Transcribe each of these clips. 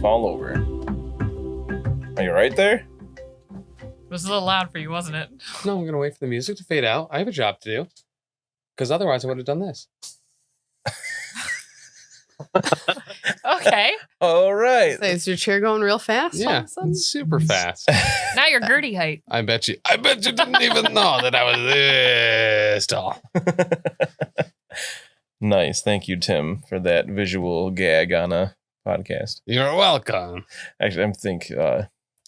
fall over. Are you right there? It was a little loud for you, wasn't it? No, I'm going to wait for the music to fade out. I have a job to do. Because otherwise I would have done this. Okay. All right. So is your chair going real fast? all Yeah, of a sudden? it's super fast. Now you're Gerty height. I bet you didn't even know that I was this tall. Nice. Thank you, Tim, for that visual gag on a podcast. You're welcome. Actually, I think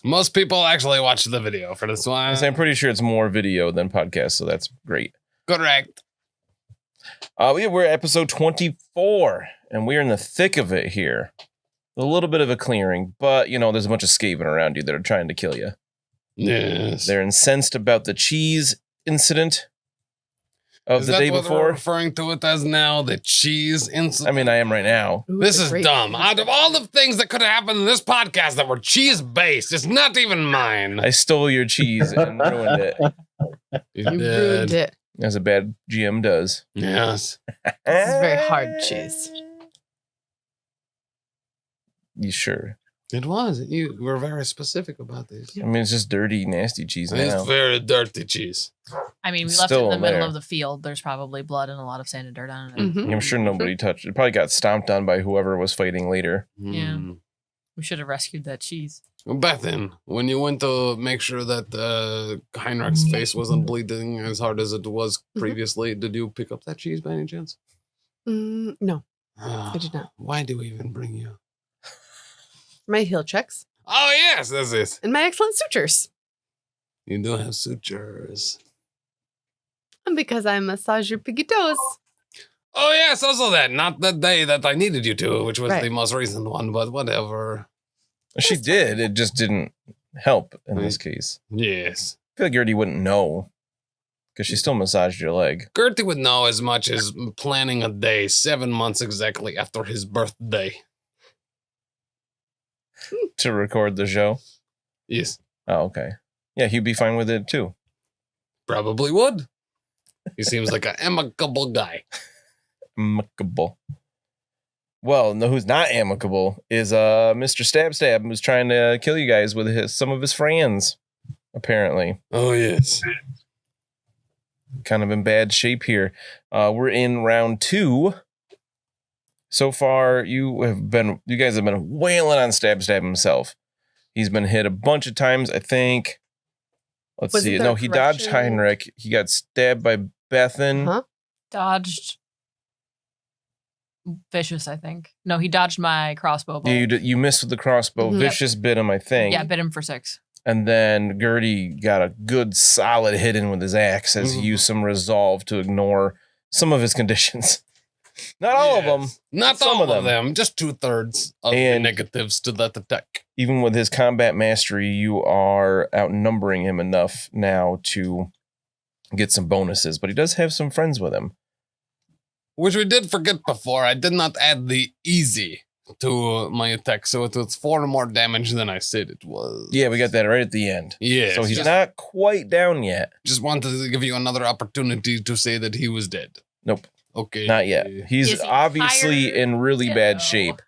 Most people actually watch the video for this one. I'm pretty sure it's more video than podcast, so that's great. Correct. We're at episode 24, and we're in the thick of it here. A little bit of a clearing, but, there's a bunch of skaven around you that are trying to kill you. Yes. They're incensed about the cheese incident of the day what before. we're referring to it as now? The cheese incident? I mean, I am right now. Ooh, This the is great dumb. cheese. Out of all the things that could have happened in this podcast that were cheese-based, it's not even mine. I stole your cheese and ruined it, You You ruined it. as a bad GM does. Yes. This is very hard cheese. You sure? It was. You were very specific about this. I mean, it's just dirty, nasty cheese It's now. very dirty cheese. I mean, we It's left it in still the middle there. of the field. There's probably blood and a lot of sand and dirt on it. Mhm. I'm sure nobody touched it. Probably got stomped on by whoever was fighting later. Yeah. Mm. We should have rescued that cheese. Bethen, when you went to make sure that Heinrik's face wasn't bleeding as hard as it was previously, did you pick up that cheese by any chance? No, I did not. Why do we even bring you? My heel checks Oh, yes, that's it. and my excellent sutures. You do have sutures. And because I massage your piggy toes. Oh, yes, also that. Not the day that I needed you to, which was Right. the most recent one, but whatever. She did. It just didn't help in this case. Yes. I feel like Gerty wouldn't know because she still massaged your leg. Gerty would know as much as planning a day 7 months exactly after his birthday. To record the show. Yes, Oh, okay. Yeah, he'd be fine with it too. probably would. He seems like an amicable guy. Amicable. Well, no, who's not amicable is Mr. Stab Stab, who's trying to kill you guys with some of his friends. Apparently, Oh, yes. kind of in bad shape here. We're in round 2. So far, you guys have been wailing on Stab Stab himself. He's been hit a bunch of times, I think. Let's Wasn't see. there No, a he dodged correction? Heinrik. He got stabbed by Bethen. Huh? Dodged. Vicious, I think. No, he dodged my crossbow. Yeah, bolt. you missed with the crossbow. Mhm. Vicious bit him, I think. Yeah, bit him for 6. And then Gerty got a good solid hit in with his axe as he Mhm. used some resolve to ignore some of his conditions. Not all of them. Not some all of of them. Just 2/3 of the And- negatives to that attack. Even with his combat mastery, you are outnumbering him enough now to get some bonuses. But he does have some friends with him. Which we did forget before. I did not add the easy to my attack, so it was 4 more damage than I said it was. Yeah, we got that right at the end. Yeah. So he's not quite down yet. Just wanted to give you another opportunity to say that he was dead. Nope, Okay. not yet. He's Is he obviously tired? in really bad No. shape,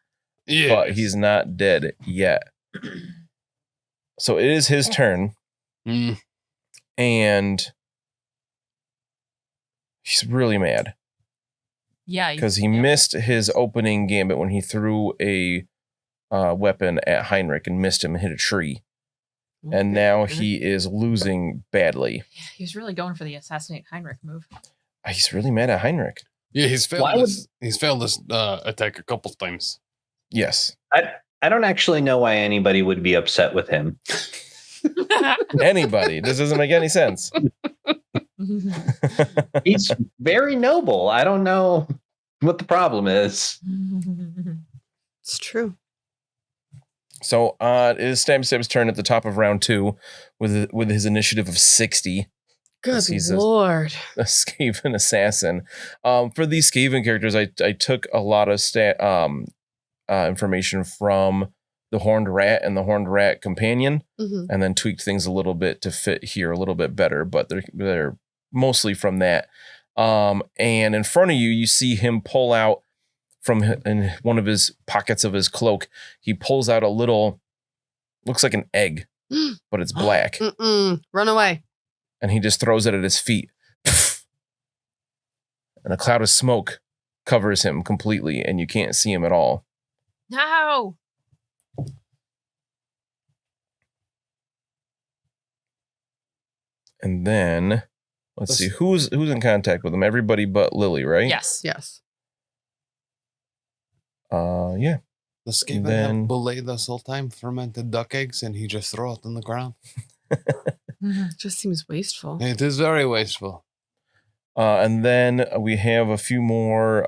Yeah. but he's not dead yet. So it is his turn. Mm. And he's really mad Yeah. because he missed his opening gambit when he threw a weapon at Heinrik and missed him and hit a tree. And now he is losing badly. He was really going for the assassinate Heinrich move. He's really mad at Heinrik. Yeah, he's failed Why would- this. He's failed this attack a couple times. Yes. I don't actually know why anybody would be upset with him. Anybody. This doesn't make any sense. He's very noble. I don't know what the problem is. It's true. So it is Stab Stab's turn at the top of round 2 with his initiative of 60. Good He's a- Lord. A Skaven assassin. For these Skaven characters, I took a lot of information from the Horned Rat and the Horned Rat Companion, Mhm. and then tweaked things a little bit to fit here a little bit better. But they're mostly from that. And in front of you, you see him pull out in one of his pockets of his cloak, he pulls out a little, looks like an egg, but it's black. Run away. And he just throws it at his feet. And a cloud of smoke covers him completely, and you can't see him at all. No. And then, let's see, who's in contact with him? Everybody but Lily, right? Yes. Yes. Yeah. The skaven Then- have belayed this whole time, fermented duck eggs, and he just throw it on the ground. Just seems wasteful. It is very wasteful. And then we have a few more,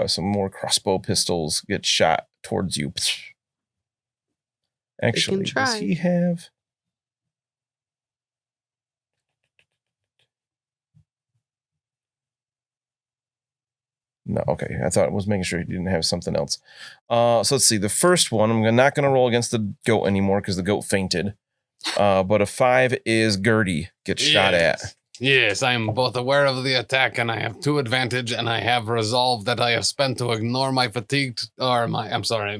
some more crossbow pistols get shot towards you. Actually, does try. he have? No, okay. I thought I was making sure he didn't have something else. So let's see. The first one, I'm not going to roll against the goat anymore because the goat fainted. But a 5 is Gerty gets shot at. Yes, I am both aware of the attack and I have 2 advantage, and I have resolved that I have spent to ignore my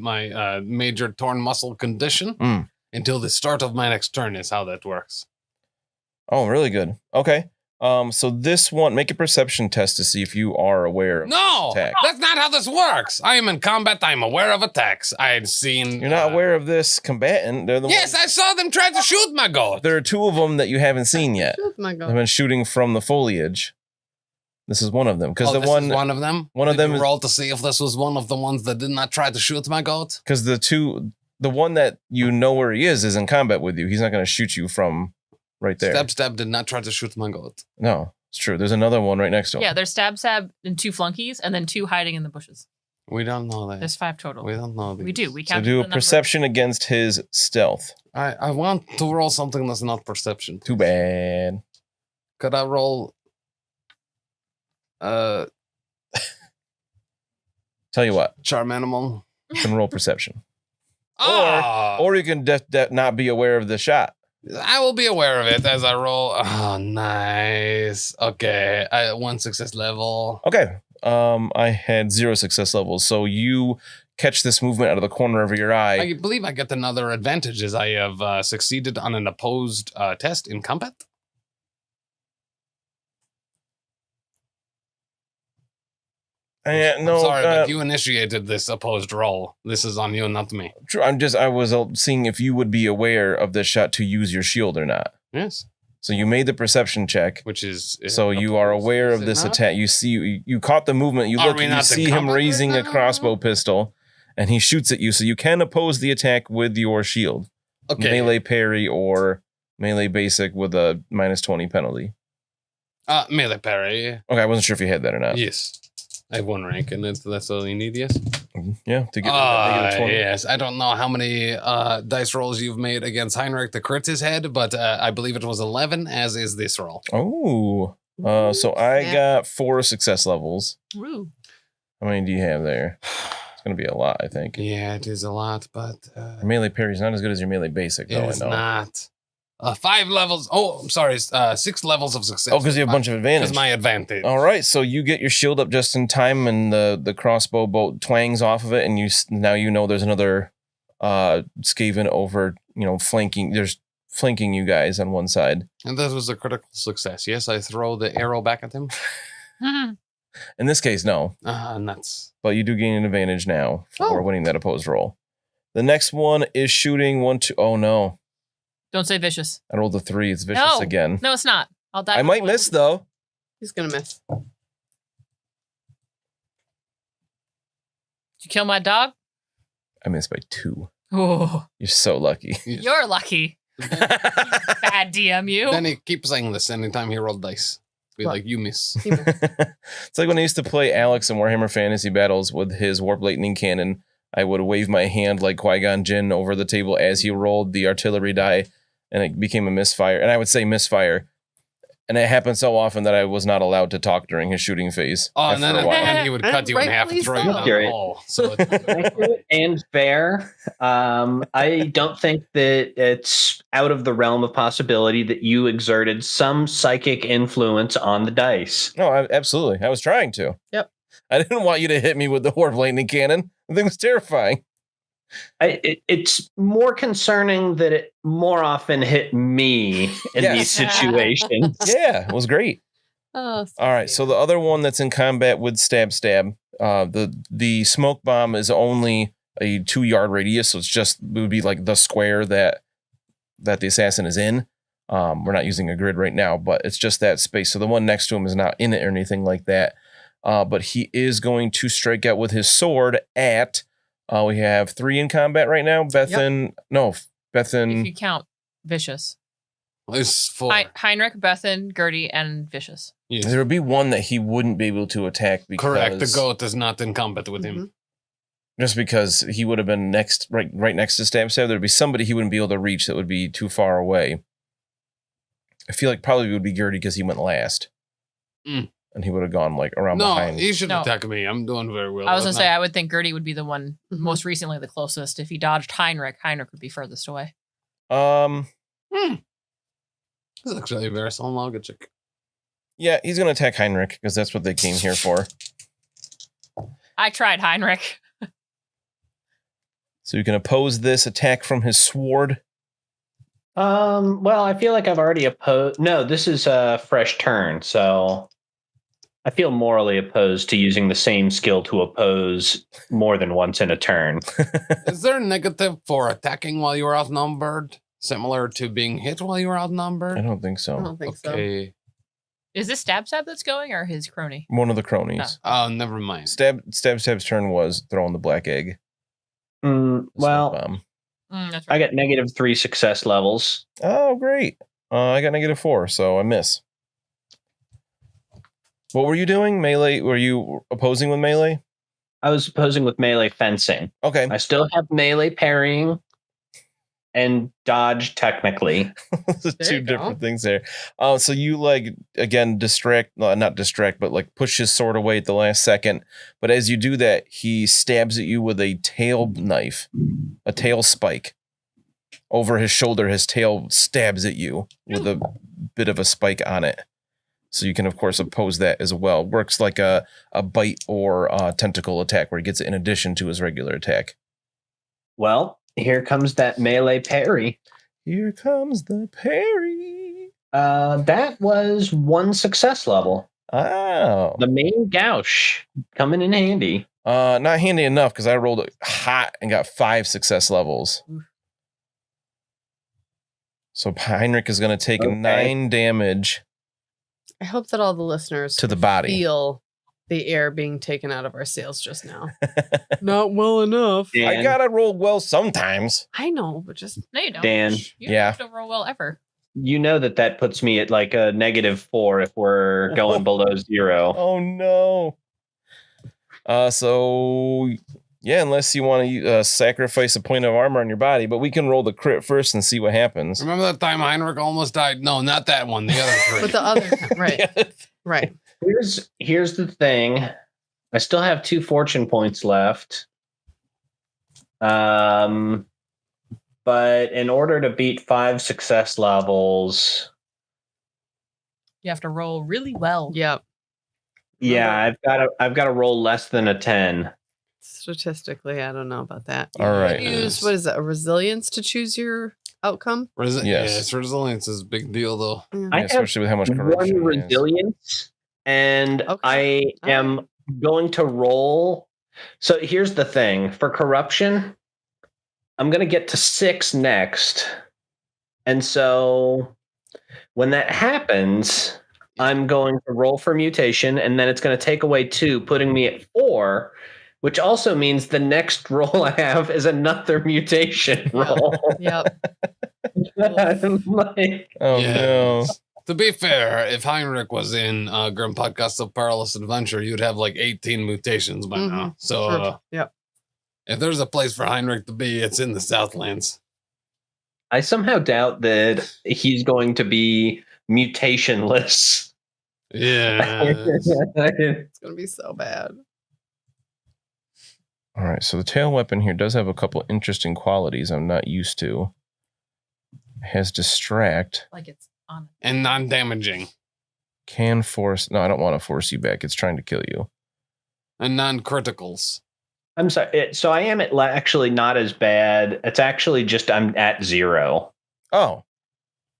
my major torn muscle condition until the start of my next turn is how that works. Oh, really good. Okay. So this one, make a perception test to see if you are aware of No, this attack. that's not how this works. I am in combat. I am aware of attacks. I had seen. You're not aware of this combatant. They're the Yes, ones, I saw them try to shoot my goat. there are 2 of them that you haven't seen yet. Oh my They've God. been shooting from the foliage. This is one of them because Oh, the this one is one of them. one of Did them you is- roll to see if this was one of the ones that did not try to shoot my goat. because the one that you know where he is in combat with you. He's not going to shoot you from right there. Step did not try to shoot my goat. No, it's true. There's another one right next to him. Yeah, there's stab and 2 flunkies, and then 2 hiding in the bushes. We don't know that. There's 5 total. We don't know. We these. do. We So count. do a perception against his stealth. I want to roll something that's not perception. Too bad. Could I roll? Tell you what, Charm animal. you can roll perception, Oh, or you can not be aware of the shot. I will be aware of it as I roll. Oh, nice. Okay, 1 success level. Okay. I had 0 success levels, so you catch this movement out of the corner of your eye. I believe I get another advantage as I have succeeded on an opposed test in combat. No, I'm sorry, but you initiated this opposed roll. This is on you, not me. true. I was seeing if you would be aware of this shot to use your shield or not. Yes, So you made the perception check. which is So you are opposed, aware is of it this not? attack. You see, you caught the movement. You Are look, we you not in see him combat raising right a now? crossbow pistol, and he shoots at you. So you can oppose the attack with your shield, Okay. melee parry or melee basic with a -20 penalty. Melee parry. Okay, I wasn't sure if you had that or not. Yes. I have 1 rank, and that's all you need, yes? Yeah, to get negative 20. Yes. I don't know how many dice rolls you've made against Heinrik to crit his head, but I believe it was 11, as is this roll. Oh, so I Snap. got 4 success levels. Ooh. How many do you have there? It's gonna be a lot, I think. Yeah, it is a lot, but Your melee parry is not as good as your melee basic, it though. is I know. not. 5 levels. Oh, I'm sorry. 6 levels of success. Oh, because you have a bunch of advantage. That's my advantage. All right, so you get your shield up just in time, and the crossbow bolt twangs off of it, and now you know there's another skaven over, flanking. There's flanking you guys on one side. And that was a critical success. Yes, I throw the arrow back at him. In this case, no, Nuts. but you do gain an advantage now for Oh. winning that opposed roll. The next one is shooting 1, 2. Oh no, Don't say vicious. I rolled a 3. It's vicious No. again. No, it's not. I'll die. I with might 1. miss though. He's gonna miss. Did you kill my dog? I missed by 2. Oh, You're so lucky. Yes. you're lucky. Bad DM you. Then he keeps saying this anytime he rolled dice. Be What? like, you miss. He missed. It's like when I used to play Alex in Warhammer Fantasy Battles with his Warp Lightning Cannon. I would wave my hand like Qui-Gon Jinn over the table as he rolled the artillery die, and it became a misfire. And I would say misfire. And it happened so often that I was not allowed to talk during his shooting phase. Oh, and after then a while. and he would cut you in half and throw you Rightfully down so. the hole. So it's Accurate and fair. I don't think that it's out of the realm of possibility that you exerted some psychic influence on the dice. No, absolutely. I was trying to. Yep. I didn't want you to hit me with the Horde lightning cannon. The thing was terrifying. It's more concerning that it more often hit me in Yes. these situations. Yeah, it was great. Oh, All right, so the other one that's in combat with stab, the smoke bomb is only a 2-yard radius, so it would be like the square that the assassin is in. We're not using a grid right now, but it's just that space. So the one next to him is not in it or anything like that. But he is going to strike out with his sword at. We have 3 in combat right now. Bethen. If you count Vicious. It's 4. Heinrik, Bethen, Gerty, and Vicious. Yes. There would be one that he wouldn't be able to attack because Correct. The goat is not in combat with Mm-hmm. him. just because he would have been right next to stab. There'd be somebody he wouldn't be able to reach that would be too far away. I feel like probably it would be Gerty because he went last. Mm. And he would have gone like around No, behind. he should No. attack me. I'm doing very well. I was going to say, I would think Gerty would be the one Mhm. most recently the closest. If he dodged Heinrik, Heinrik would be furthest away. It's actually a very solid logic. Yeah, he's gonna attack Heinrich because that's what they came here for. I tried Heinrik. So you can oppose this attack from his sword. Well, I feel like I've already opposed. No, this is a fresh turn, so I feel morally opposed to using the same skill to oppose more than once in a turn. Is there a negative for attacking while you are outnumbered? Similar to being hit while you are outnumbered? I don't think I so. don't think so. Okay. Is this Stab that's going or his crony? One of the cronies. Oh, never mind. Stab's turn was throwing the black egg. the smoke Well, bomb. That's I right. got -3 success levels. Oh, great. I got -4, so I miss. What were you doing? Melee? Were you opposing with melee? I was opposing with melee fencing. Okay. I still have melee parrying and dodge technically. There's There two you go. different things there. So you again not distract, but push his sword away at the last second. But as you do that, he stabs at you with a tail knife, a tail spike. Over his shoulder, his tail stabs at you with a bit of a spike on it. So you can, of course, oppose that as well. Works like a bite or a tentacle attack where he gets it in addition to his regular attack. Well, here comes that melee parry. Here comes the parry. That was 1 success level. Oh. The main gouge coming in handy. Not handy enough because I rolled it hot and got 5 success levels. So Heinrich is going to take Okay. 9 damage I hope that all the listeners to the body. feel the air being taken out of our sails just now. Not well enough. Dan, I gotta roll well sometimes. I know, but just No, you don't. Dan. You Yeah. don't roll well ever. you know that puts me at like a -4 if we're going below 0. Oh no. So yeah, unless you want to sacrifice a point of armor on your body, but we can roll the crit first and see what happens. Remember that time Heinrich almost died? No, not that one. The other 3. but the other right, right. Here's the thing. I still have 2 fortune points left. But in order to beat 5 success levels, You have to roll really well. Yep. yeah, I've got to roll less than a 10. Statistically, I don't know about that. All right. Use what is it? A resilience to choose your outcome. Yes. Yes, resilience is a big deal, though. Yeah. I Yeah, have especially with how much corruption. 1 it is. resilience, and Okay. I All am going to roll. So here's the thing: for corruption, I'm going to get to 6 next, and so when that happens, I'm going to roll for mutation, and then it's going to take away 2, putting me at 4. Which also means the next roll I have is another mutation roll. Yep. I'm like, Oh Yeah. no. To be fair, if Heinrich was in Grim Podcast of Perilous Adventure, you'd have like 18 mutations by now. So Sure. Yep. if there's a place for Heinrich to be, it's in the Southlands. I somehow doubt that he's going to be mutationless. Yeah. It's gonna be so bad. All right, so the tail weapon here does have a couple interesting qualities I'm not used to. It has distract, Like it's on. And non-damaging. can force. No, I don't want to force you back. It's trying to kill you. And non-criticals. I'm sorry. So I am actually not as bad. It's actually just I'm at 0. Oh,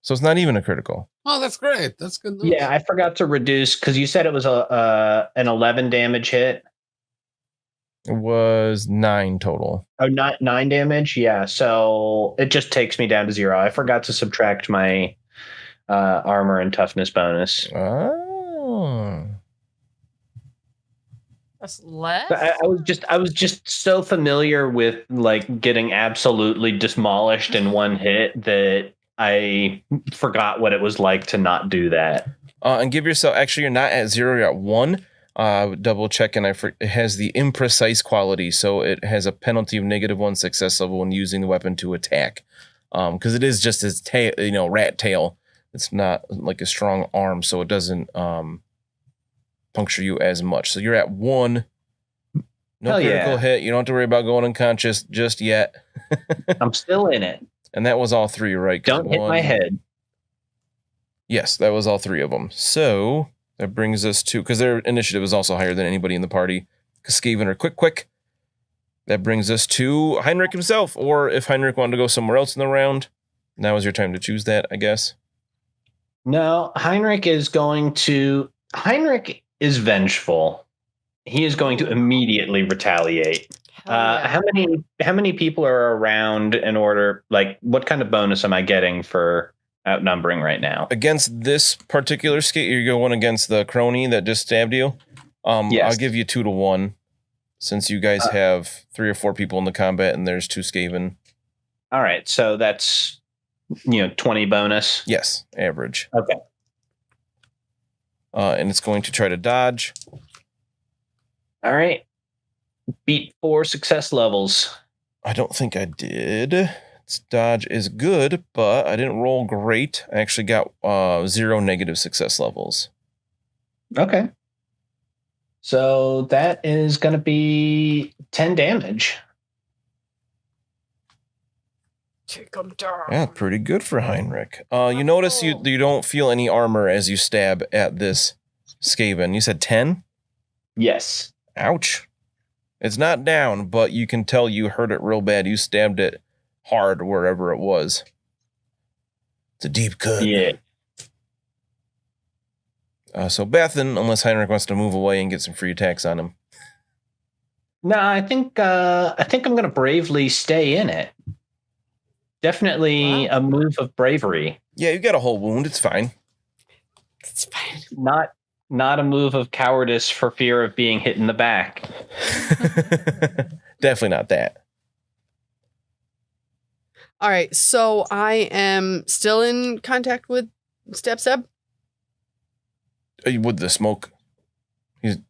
so it's not even a critical. Oh, that's great. That's good news. Yeah, I forgot to reduce because you said it was an 11 damage hit. It was 9 total. Oh, not 9 damage. Yeah, so it just takes me down to 0. I forgot to subtract my armor and toughness bonus. Oh. That's less. But I was just so familiar with like getting absolutely demolished in one hit that I forgot what it was like to not do that. And give yourself. Actually, you're not at 0. You're at 1. Double check, and it has the imprecise quality, so it has a penalty of -1 success level when using the weapon to attack. Because it is just his tail, rat tail. It's not like a strong arm, so it doesn't puncture you as much. So you're at 1. No Hell critical yeah. hit. You don't have to worry about going unconscious just yet. I'm still in it. And that was all 3, right? Don't hit my head. Yes, that was all 3 of them. So that brings us to, because their initiative is also higher than anybody in the party. Because Skaven are quick. That brings us to Heinrik himself. Or if Heinrik wanted to go somewhere else in the round, now is your time to choose that, I guess. No, Heinrik is vengeful. He is going to immediately retaliate. Hell yeah. How many people are around in order? Like, what kind of bonus am I getting for outnumbering right now? Against this particular skate, you're going against the crony that just stabbed you. Yes. I'll give you 2 to 1, since you guys have 3 or 4 people in the combat, and there's 2 Skaven. All right, so that's 20 bonus. Yes, average. Okay. And it's going to try to dodge. All right. Beat 4 success levels. I don't think I did. Its dodge is good, but I didn't roll great. I actually got 0 negative success levels. Okay. So that is going to be 10 damage. Take him down. Yeah, pretty good for Heinrik. You notice you don't feel any armor as you stab at this Skaven. You said 10? Yes. Ouch. It's not down, but you can tell you hurt it real bad. You stabbed it hard wherever it was. It's a deep cut. Yeah. So Bethen, unless Heinrik wants to move away and get some free attacks on him. No, I think I'm going to bravely stay in it. Definitely a move of bravery. Yeah, you got a whole wound. It's fine. It's fine. Not a move of cowardice for fear of being hit in the back. Definitely not that. All right, so I am still in contact with Stab. With the smoke, It's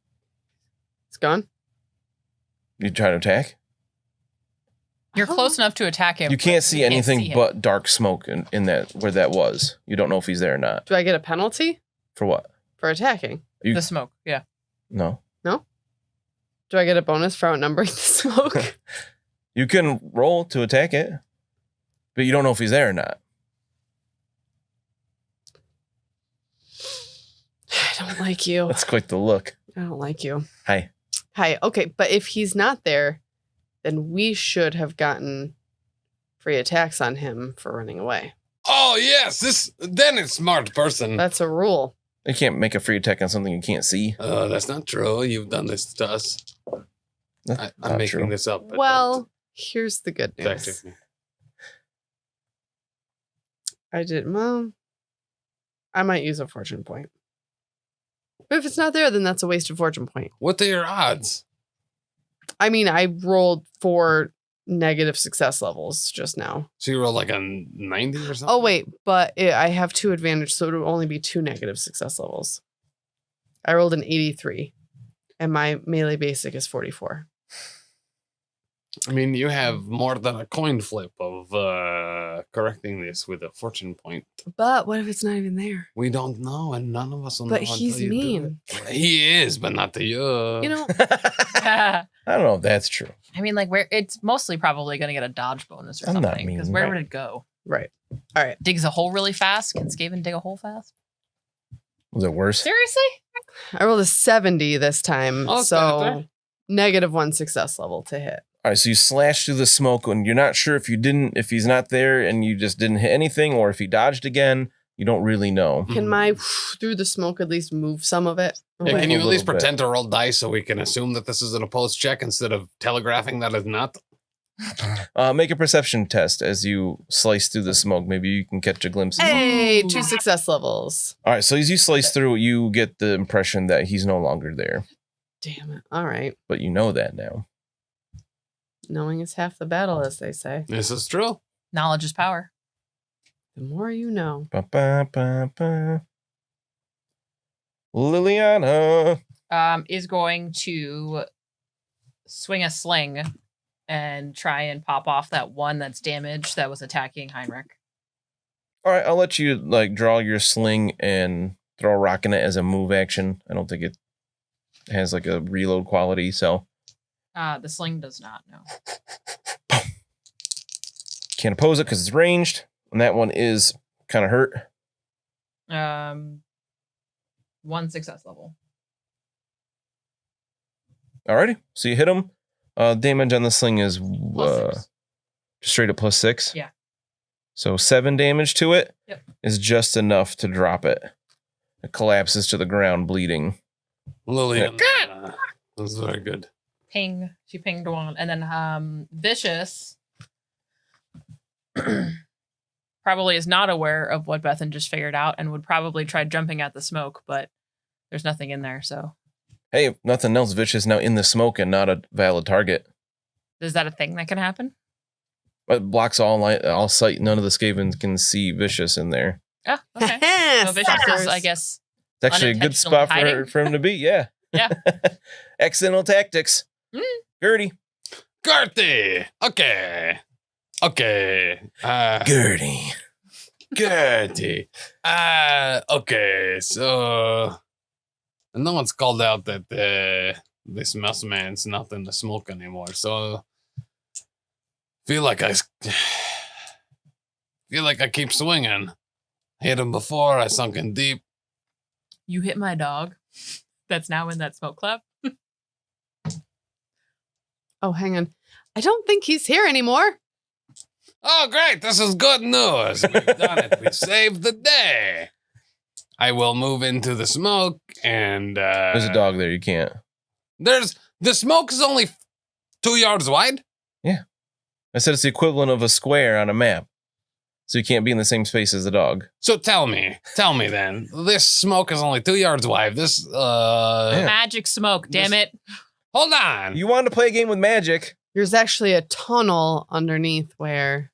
gone. you try to attack? You're close enough to attack him. You can't see anything see him. but dark smoke in that where that was. You don't know if he's there or not. Do I get a penalty For what? for attacking? You- the smoke. Yeah. No. Do I get a bonus for outnumbering the smoke? You can roll to attack it, but you don't know if he's there or not. I don't like you. That's quite the look. I don't like you. Hi. Hi. Okay, but if he's not there, then we should have gotten free attacks on him for running away. Oh, yes. Then it's smart person. That's a rule. You can't make a free attack on something you can't see. That's not true. You've done this to us. That's I'm not making true. this up. Well, here's the good Fact news. check me. I might use a fortune point. But if it's not there, then that's a wasted fortune point. What are your odds? I mean, I rolled 4 negative success levels just now. So you roll like a 90 or something? Oh, wait, but I have 2 advantage, so it would only be 2 negative success levels. I rolled an 83, and my melee basic is 44. I mean, you have more than a coin flip of correcting this with a fortune point. But what if it's not even there? We don't know, and none of us will But know. he's until you do mean. it. He is, but not to you. You know, I don't know if that's true. I mean, like, where it's mostly probably going to get a dodge bonus or I'm not something. Because mean. where Right. would it go? right. All right. Digs a hole really fast? Can Skaven dig a hole fast? Was it worse? Seriously? I rolled a 70 this time. Oh, that's so better. -1 success level to hit. All right, so you slash through the smoke, and you're not sure if he's not there, and you just didn't hit anything, or if he dodged again. You don't really know. Can my through the smoke at least move some of it? Yeah, can you at least little bit. pretend to roll dice so we can assume that this is an opposed check instead of telegraphing that it's not? Make a perception test as you slice through the smoke. Maybe you can catch a glimpse. Hey, 2 success levels. All right, so as you slice through, you get the impression that he's no longer there, Damn it. All right. but you know that now. Knowing is half the battle, as they say. This is true. Knowledge is power. The more you know. Ba, ba, ba, ba. Liliana. Is going to swing a sling and try and pop off that one that's damaged that was attacking Heinrik. All right, I'll let you draw your sling and throw a rock in it as a move action. I don't think it has a reload quality, so The sling does not, no. can't oppose it because it's ranged, and that one is kind of hurt. 1 success level. Alrighty, so you hit him. Damage on the sling is +6. straight up +6. Yeah. So 7 damage to it is Yep. just enough to drop it. It collapses to the ground, bleeding. Lillian. That's very good. Ping. She pinged one. And then Vicious probably is not aware of what Bethen just figured out and would probably try jumping at the smoke, but there's nothing in there, so. Hey, if nothing else, Vicious now in the smoke and not a valid target. Is that a thing that can happen? It blocks all sight. None of the Skavens can see Vicious in there. Oh, okay. So Vicious is, I guess. It's actually a good spot for him to be. Yeah. Yeah. Accidental tactics. Gerty. Gerty. Okay. Gerty. Gerty. Okay. So no one's called out that this mouse man's not in the smoke anymore. So feel like I keep swinging. Hit him before. I sunk in deep. You hit my dog that's now in that smoke cloud. Oh, hang on. I don't think he's here anymore. Oh, great. This is good news. We've done it. We saved the day. I will move into the smoke and... There's a dog there. You can't. The smoke is only 2 yards wide? Yeah. I said it's the equivalent of a square on a map. So you can't be in the same space as the dog. So tell me then. This smoke is only 2 yards wide. This, Yeah. Magic smoke, damn it. Hold on. You wanted to play a game with magic. There's actually a tunnel underneath where...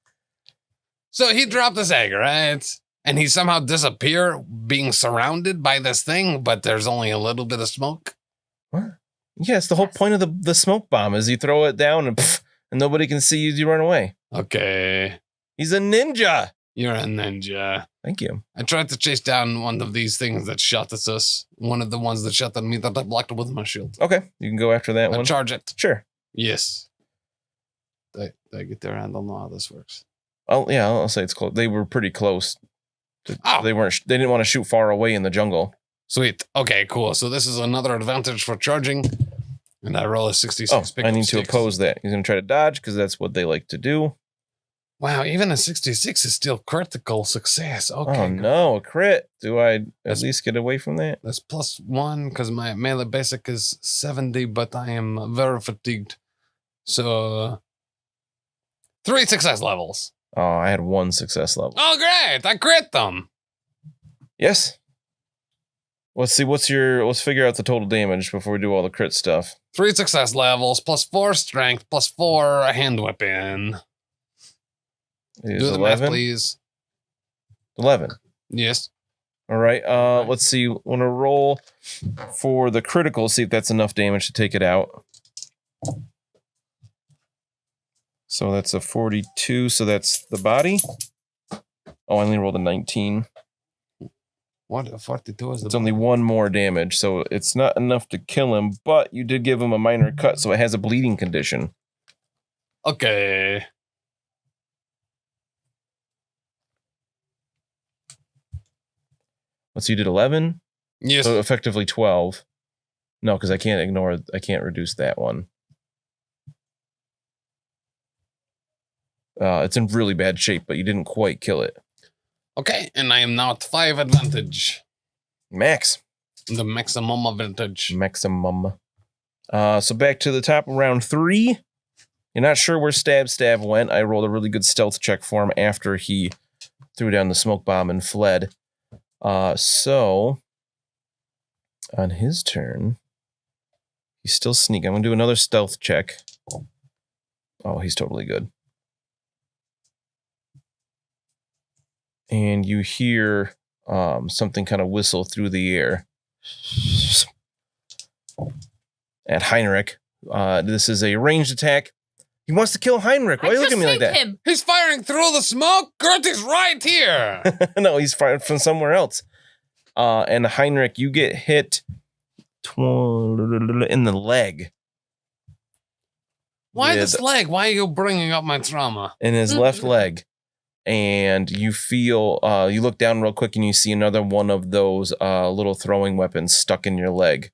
So he dropped his egg, right? And he somehow disappeared being surrounded by this thing, but there's only a little bit of smoke? What? Yeah, it's the whole point of the smoke bomb is you throw it down and nobody can see you as you run away. Okay. He's a ninja. You're a ninja. Thank you. I tried to chase down one of these things that shot at us. One of the ones that shot at me that I blocked with my shield. Okay, you can go after that I one. charge it. Sure. Yes. Did I get there? I don't know how this works. I'll say it's close. They were pretty close. Oh. They didn't want to shoot far away in the jungle. Sweet. Okay, cool. So this is another advantage for charging. And I roll a 66. Oh, pick I up need to 6. oppose that. He's going to try to dodge because that's what they like to do. Wow, even a 66 is still critical success. Okay. Oh, no, a crit. Do I at least get away from that? That's +1 because my melee basic is 70, but I am very fatigued. So 3 success levels. Oh, I had 1 success level. Oh, great. I crit them. Yes. Let's see. Let's figure out the total damage before we do all the crit stuff. 3 success levels, +4 strength, +4 hand weapon. It is Do the math, 11. please. 11. Yes. All right. Let's see. I want to roll for the critical, see if that's enough damage to take it out. So that's a 42. So that's the body. Oh, I only rolled a 19. What? 42 is the It's only 1 more damage. So it's not enough to kill him, but you did give him a minor cut. So it has a bleeding condition. Okay. So you did 11. Yes. So effectively 12. No, because I can't reduce that one. It's in really bad shape, but you didn't quite kill it. Okay, and I am now at 5 advantage. Max. The maximum advantage. Maximum. So back to the top of round 3. You're not sure where Stab went. I rolled a really good stealth check for him after he threw down the smoke bomb and fled. So on his turn, he's still sneaking. I'm going to do another stealth check. Oh, he's totally good. And you hear something kind of whistle through the air. At Heinrik. This is a ranged attack. He wants to kill Heinrik. Why are you looking at me like that? Him. He's firing through the smoke. Gerty's right here. No, he's fired from somewhere else. And Heinrik, you get hit in the leg. Why this leg? Why are you bringing up my trauma? In his left leg. And you feel, you look down real quick and you see another one of those little throwing weapons stuck in your leg.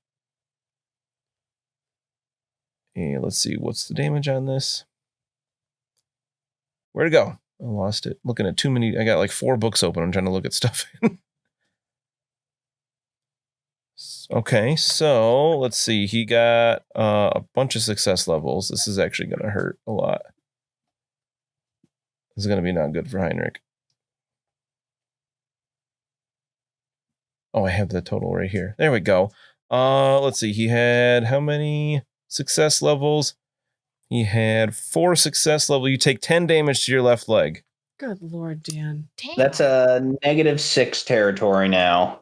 And let's see, what's the damage on this? Where'd it go? I lost it. Looking at too many. I got like 4 books open. I'm trying to look at stuff. Okay, so let's see. He got a bunch of success levels. This is actually going to hurt a lot. This is going to be not good for Heinrik. Oh, I have the total right here. There we go. Let's see. He had how many success levels? He had 4 success levels. You take 10 damage to your left leg. Good Lord, Dan. Damn. That's a -6 territory now.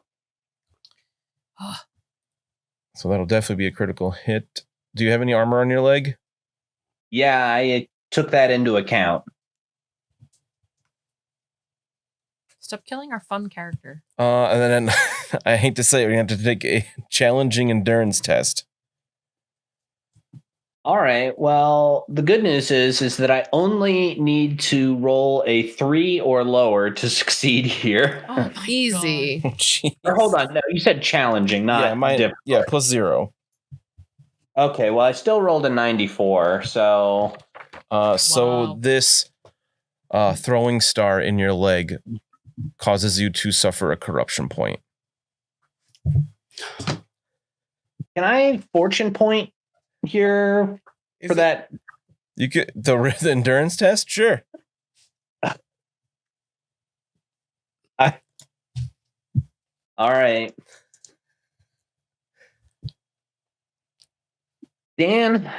So that'll definitely be a critical hit. Do you have any armor on your leg? Yeah, I took that into account. Stop killing our fun character. And then I hate to say it, we have to take a challenging endurance test. All right. Well, the good news is that I only need to roll a 3 or lower to succeed here. Oh my Easy. Jeez. Or hold on. No, you said challenging, not difficult. Yeah, +0. Okay. Well, I still rolled a 94. So So Wow. this throwing star in your leg causes you to suffer a corruption point. can I fortune point here for that? You get the endurance test? Sure. All right. Dan,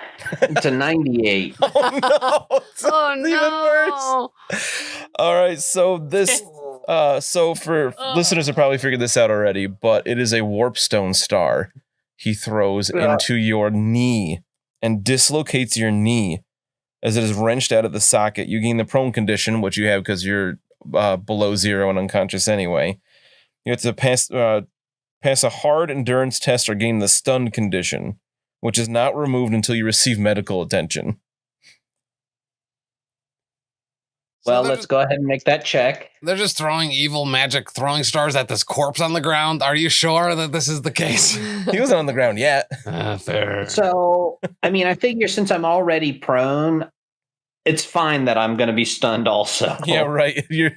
it's a 98. Oh no! It's Oh even no. worse. All right, so this so for listeners have probably figured this out already, but it is a warpstone star he throws into your knee and dislocates your knee as it is wrenched out of the socket. You gain the prone condition, which you have because you're below 0 and unconscious anyway. You have to pass a hard endurance test or gain the stunned condition, which is not removed until you receive medical attention. Well, So let's go ahead and make that check. They're just throwing evil magic throwing stars at this corpse on the ground. Are you sure that this is the case? He wasn't on the ground yet. Fair. So, I mean, I figure since I'm already prone, it's fine that I'm going to be stunned also. Yeah, right. You've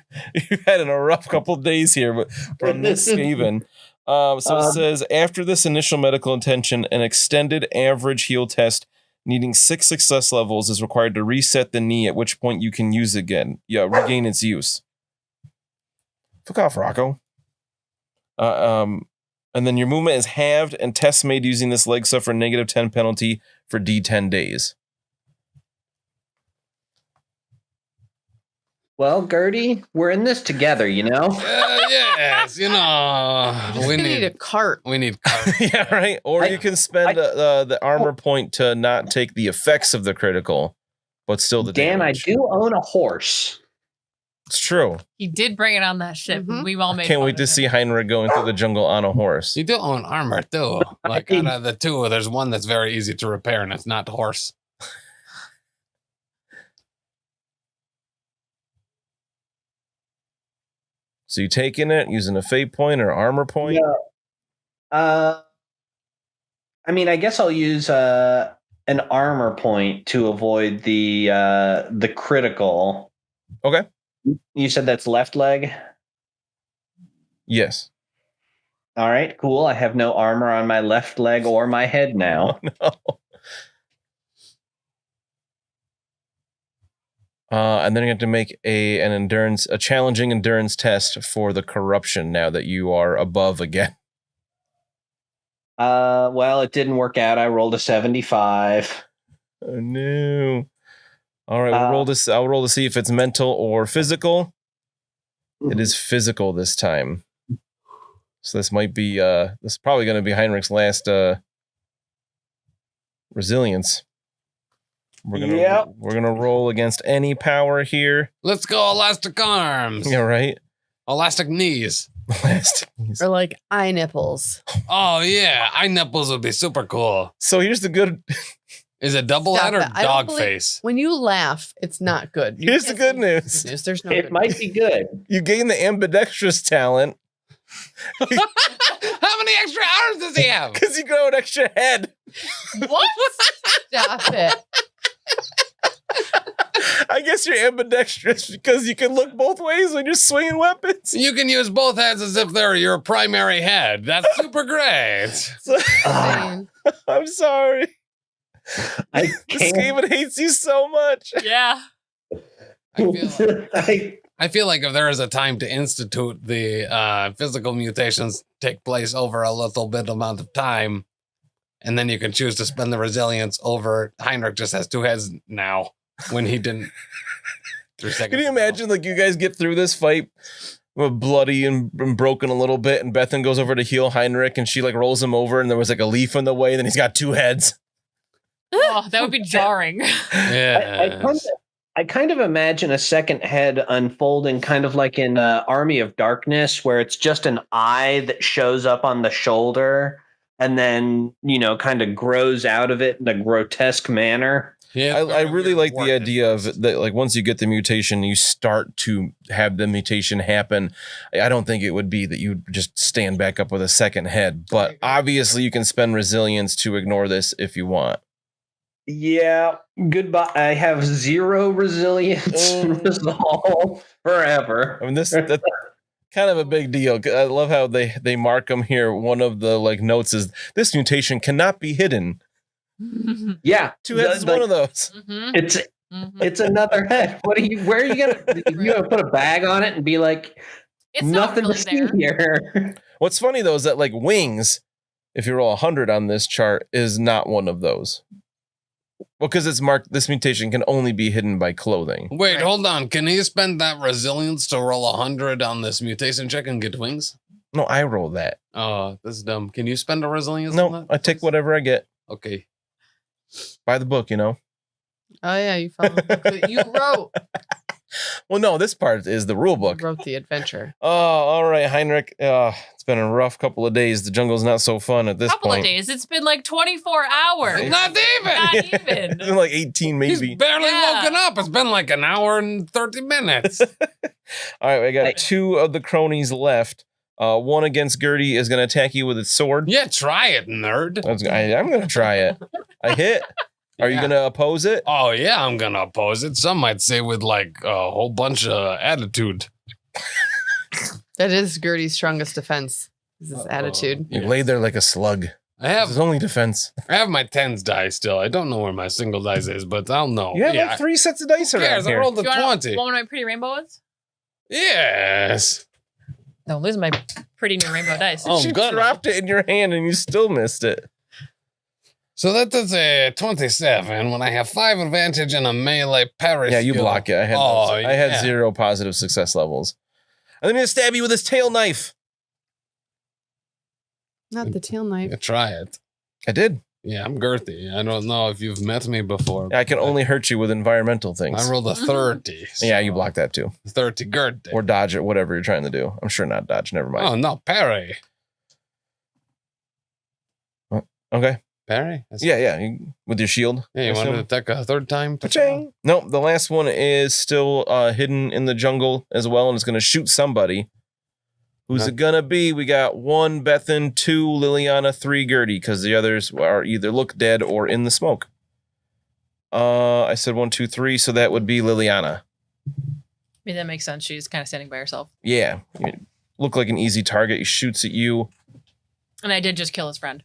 had a rough couple of days here but from this skaven. So it says, after this initial medical attention, an extended average heal test needing 6 success levels is required to reset the knee, at which point you can use again. Yeah, regain its use. Fuck off, Rocco. And then your movement is halved, and tests made using this leg suffer a -10 penalty for D10 days. Well, Gerty, we're in this together, you know? Yes, you know, We need a cart. we need cart. Yeah, right. Or you can spend the armor point to not take the effects of the critical, but still the Dan, damage. I do own a horse. It's true. He did bring it on that ship. Mhm. We all made Can't fun wait of to him. see Heinrich going through the jungle on a horse. You do own armor too. Like out of the two, there's one that's very easy to repair, and it's not the horse. So you taking it using a fate point or armor point? Yeah. I mean, I guess I'll use an armor point to avoid the critical. Okay. You said that's left leg? Yes. All right, cool. I have no armor on my left leg or my head now. Oh, no. And then you have to make a challenging endurance test for the corruption now that you are above again. Well, it didn't work out. I rolled a 75. Oh no. All right, we'll roll this. I'll roll to see if it's mental or physical. It is physical this time. So this might be this is probably going to be Heinrik's last resilience. We're gonna roll against any power here. Let's go elastic arms. Yeah, right. Elastic knees. Elastic knees. Or like eye nipples. Oh yeah, eye nipples would be super cool. So here's the good. Is it double Stop head or it. I don't dog believe- face? When you laugh, it's not good. Here's the good news. There's no It good might news. be good. You gain the ambidextrous talent How many extra arms does he have? because you grow an extra head. What? Stop it. I guess you're ambidextrous because you can look both ways when you're swinging weapons. You can use both heads as if they're your primary head. That's super great. So- Insane. I'm sorry. I This can't. game hates you so much. Yeah. I feel like if there is a time to institute the physical mutations take place over a little bit amount of time, and then you can choose to spend the resilience over Heinrich just has two heads now when he didn't 3 seconds Can you ago. imagine, like, you guys get through this fight bloody and broken a little bit, and Bethen goes over to heal Heinrich, and she, like, rolls him over, and there was, like, a leaf in the way, and then he's got two heads. Oh, that would be jarring. Yeah. I kind of imagine a second head unfolding kind of like in Army of Darkness, where it's just an eye that shows up on the shoulder and then, kind of grows out of it in a grotesque manner. Yeah, I really like the work idea of difference. that, like, once you get the mutation, you start to have the mutation happen. I don't think it would be that you just stand back up with a second head, but obviously you can spend resilience to ignore this if you want. Yeah, goodbye. I have 0 resilience and resolve forever. I mean, that's kind of a big deal. I love how they mark them here. One of the, like, notes is this mutation cannot be hidden. Yeah, Two heads is one of those. Mhm, It's mhm. it's another head. Where are you gonna put a bag on it and be like, It's not nothing really to see there. here? What's funny though is that, like, wings, if you roll 100 on this chart, is not one of those. Well, because it's marked, this mutation can only be hidden by clothing. Wait, Right. hold on. Can he spend that resilience to roll 100 on this mutation check and get wings? No, I roll that. Oh, that's dumb. Can you spend a resilience on No, that? I take whatever I get. Okay. By the book, Oh yeah, you followed the book. You wrote. Well, no, this part is the rule book. You wrote the adventure. Oh, all right, Heinrich. It's been a rough couple of days. The jungle's not so fun at this Couple point. of days. It's been like 24 hours. Not even. Not It's even. been like 18 maybe. He's barely Yeah. woken up. It's been like an hour and 30 minutes. All right, I got 2 of the cronies left. One against Gerty is going to attack you with its sword. Yeah, try it, nerd. I'm going to try it. I hit. Are you Yeah. going to oppose it? Oh, yeah, I'm going to oppose it. Some might say with like a whole bunch of attitude. That is Gertie's strongest defense. Is his attitude. You lay there like a slug. I This is have only defense. my tens die still. I don't know where my single dice is, but I'll know. You have yeah. like 3 sets of dice Who around cares? I here. rolled a Do you want 20. what my pretty rainbow is? Yes. No, lose my pretty new rainbow dice. Oh, She good. dropped it in your hand and you still missed it. So that is a 27 when I have 5 advantage and a melee parry. Yeah, you skill. block it. I had, Oh, I had yeah. 0 positive success levels. And then he's gonna stab you with his tail knife. Not the tail knife. Yeah, try it. I did. Yeah, I'm Gerty. I don't know if you've met me before. I can only hurt you with environmental things. I rolled a 30. Yeah, you block that too. 30 Gerty. Or dodge it, whatever you're trying to do. I'm sure not dodge. Never mind. Oh, no, parry. Okay. Parry? Yeah. With your shield. Yeah, you I wanted assume. to attack a third time? Ka-ching. Nope. The last one is still hidden in the jungle as well, and it's going to shoot somebody. Who's it gonna be? We got 1 Bethen, 2 Liliana, 3 Gerty, because the others are either look dead or in the smoke. I said 1, 2, 3, so that would be Liliana. I mean, that makes sense. She's kind of standing by herself. Yeah. You look like an easy target. He shoots at you. And I did just kill his friend.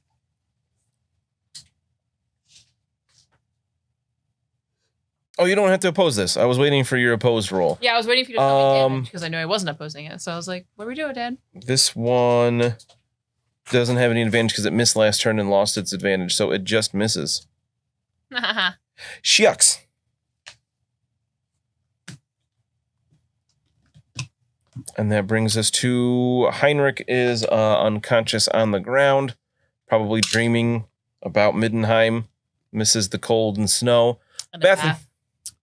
Oh, you don't have to oppose this. I was waiting for your opposed roll. Yeah, I was waiting for you to tell me damage because I knew I wasn't opposing it. So I was like, what are we doing, Dad? This one doesn't have any advantage because it missed last turn and lost its advantage, so it just misses. Shucks. And that brings us to Heinrik is unconscious on the ground, probably dreaming about Middenheim, misses the cold and snow. And a Bethen. bath.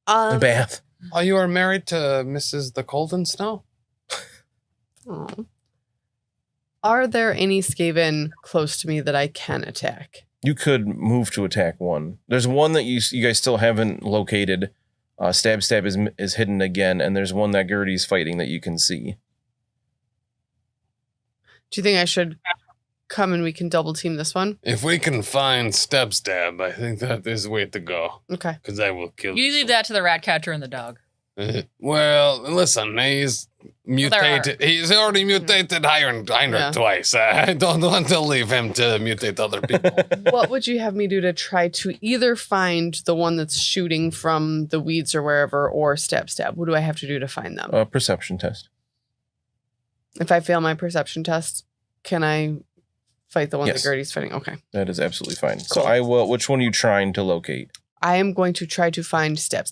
A bath. Oh, you are married to Mrs. the Cold and Snow? Oh. Are there any skaven close to me that I can attack? You could move to attack one. There's one that you guys still haven't located. Stab is hidden again, and there's one that Gerty's fighting that you can see. Do you think I should come and we can double team this one? If we can find Stab, I think that is the way to go. Okay. Because I will kill You leave that to the rat catcher and the dog. Well, listen, he's mutated. He's already mutated Heinrik twice. I don't want to leave him to mutate other people. What would you have me do to try to either find the one that's shooting from the weeds or wherever, or stab? What do I have to do to find them? Perception test. If I fail my perception test, can I fight the one Yes. that Gerty's fighting? Okay. That is absolutely fine. Cool. So I will. Which one are you trying to locate? I am going to try to find stab.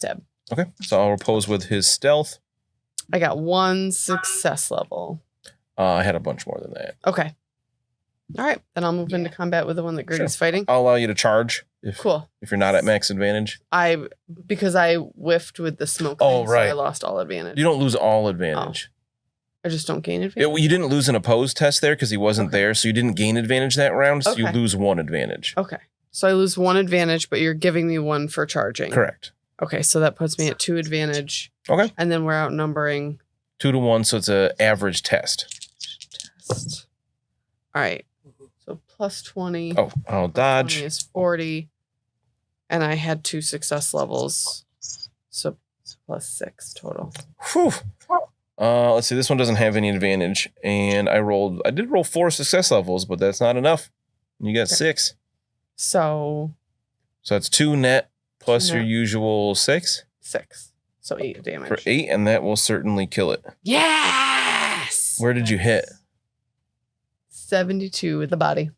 Okay. So I'll oppose with his stealth. I got 1 success level. I had a bunch more than that. Okay. All right. Then I'll move into combat with the one that Gerty's fighting. I'll allow you to charge if Cool. you're not at max advantage. Because I whiffed with the smoke. Oh, thing, so right. I lost all advantage. You don't lose all advantage. I just don't gain advantage. You didn't lose an opposed test there because he wasn't there, so you didn't gain advantage that round. So you Okay. lose 1 advantage. Okay. So I lose 1 advantage, but you're giving me 1 for charging. Correct. Okay, so that puts me at 2 advantage. Okay. And then we're outnumbering 2 to 1, so it's an average test. test. All right. So plus 20. Oh, I'll 20 dodge. is 40. And I had 2 success levels. So plus 6 total. Whew. Let's see. This one doesn't have any advantage, and I did roll 4 success levels, but that's not enough. You got 6, So so that's 2 net plus your Net. usual 6 6. So 8 damage. for 8, and that will certainly kill it. Yes! Where did you hit? 72 with the body.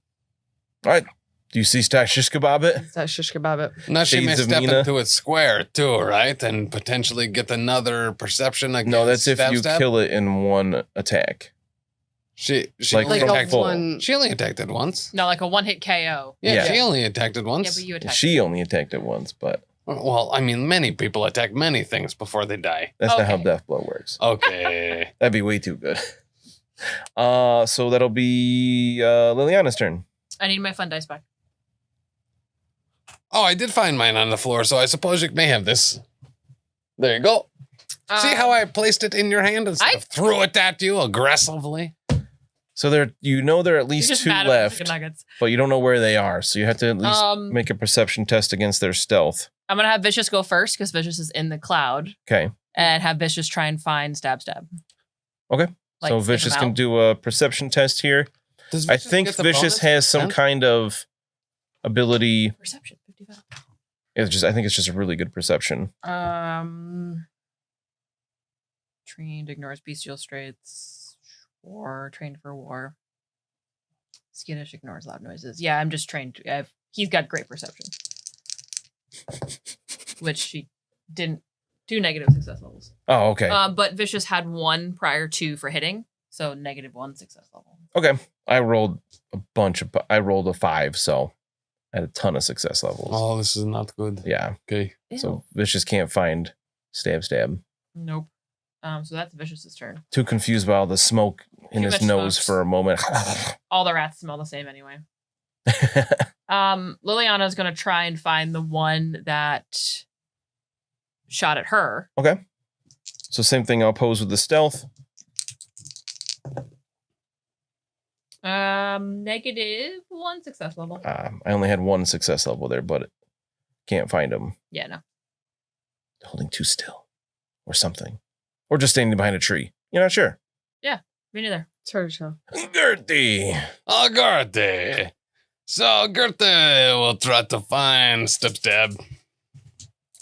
All right. Do you see Stash Shish Kebab it? Is that shish kebab it? Now she may Shades of step Mina. into its square too, right? And potentially get another perception against No, that's if you stab. kill it in 1 attack. She Like only from attacked full. one. She only attacked it once. No, like a one-hit KO. Yeah, Yeah. she only attacked it Yeah, once. but you attacked. She only attacked it once, but Well, I mean, many people attack many things before they die. that's not how Okay. Death Blow works. Okay. That'd be way too good. So that'll be Liliana's turn. I need my fun dice back. Oh, I did find mine on the floor, so I suppose you may have this. There you go. See how I placed it in your hand instead of threw it at you aggressively? So there, there are at least just 2 mad at the chicken left, nuggets. but you don't know where they are. So you have to at least Um, make a perception test against their stealth. I'm gonna have Vicious go first because Vicious is in the cloud, Okay. and have Vicious try and find Stab. Okay. Like, So sniff Vicious him can out. do a perception test here. Does I Vicious think get the Vicious bonus? has some 10? kind of ability. Perception 55. I think it's just a really good perception. Trained ignores bestial traits. War trained for war. Skittish ignores loud noises. Yeah, I'm just trained. He's got great perception, which he didn't. 2 negative success levels. Oh, okay. But Vicious had 1 prior to for hitting, so -1 success level. Okay. I rolled a 5, so I had a ton of success levels. Oh, this is not good. Yeah. Okay. So Vicious can't find stab. Nope. So that's Vicious's turn. Too confused by all the smoke in Too his much nose smokes. for a moment. All the rats smell the same anyway. Liliana's gonna try and find the one that shot at her. Okay. So same thing, I'll pose with the stealth. -1 success level. I only had 1 success level there, but can't find him. Yeah, no. Holding too still, or something, or just standing behind a tree. You're not sure. Me neither. It's hard to tell. Gerty. Oh, Gerty. So Gerty will try to find Stab.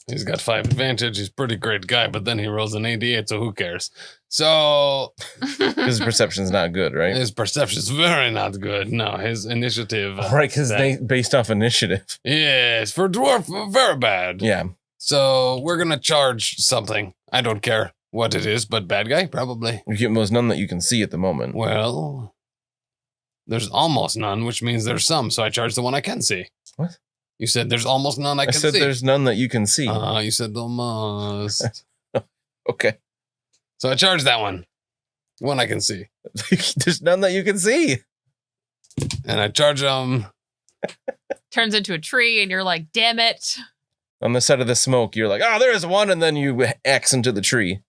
He's got 5 advantage. He's a pretty great guy, but then he rolls an 88, so who cares? So His perception's not good, right? his perception's very not good. No, his initiative. Right, because based off initiative. Yes, for dwarf, very bad. Yeah. So we're gonna charge something. I don't care what it is, but bad guy probably. There's none that you can see at the moment. Well, there's almost none, which means there's some. So I charge the one I can see. What? You said there's almost none I I can said see. there's none that you can see. You said almost. Okay. So I charge that one. One I can see. There's none that you can see. And I charge Turns into a tree, and you're like, damn it. On the side of the smoke, you're like, oh, there's one, and then you axe into the tree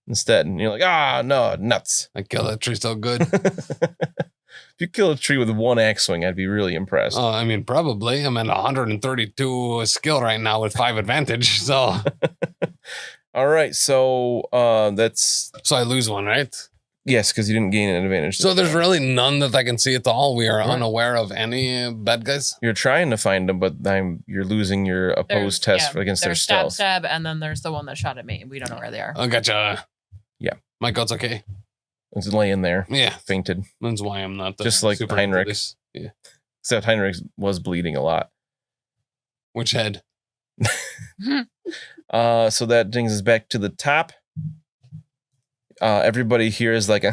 instead. And you're like, no, nuts. I kill that tree so good. If you kill a tree with 1 axe swing, I'd be really impressed. Oh, I mean, probably. I'm at 132 skill right now with 5 advantage. So All right, so that's... so I lose one, right? Yes, because you didn't gain an advantage. So there's really none that I can see at all. We are Right. unaware of any bad guys. You're trying to find them, but you're losing your opposed test against their there's stealth. stab, and then there's the one that shot at me. We don't know where they are. I gotcha. Yeah. My god's okay. It's laying there, Yeah. fainted. That's why I'm not Just like super Heinrik. into this. Yeah. Except Heinrich was bleeding a lot. Which head? So that brings us back to the top. Everybody here is like a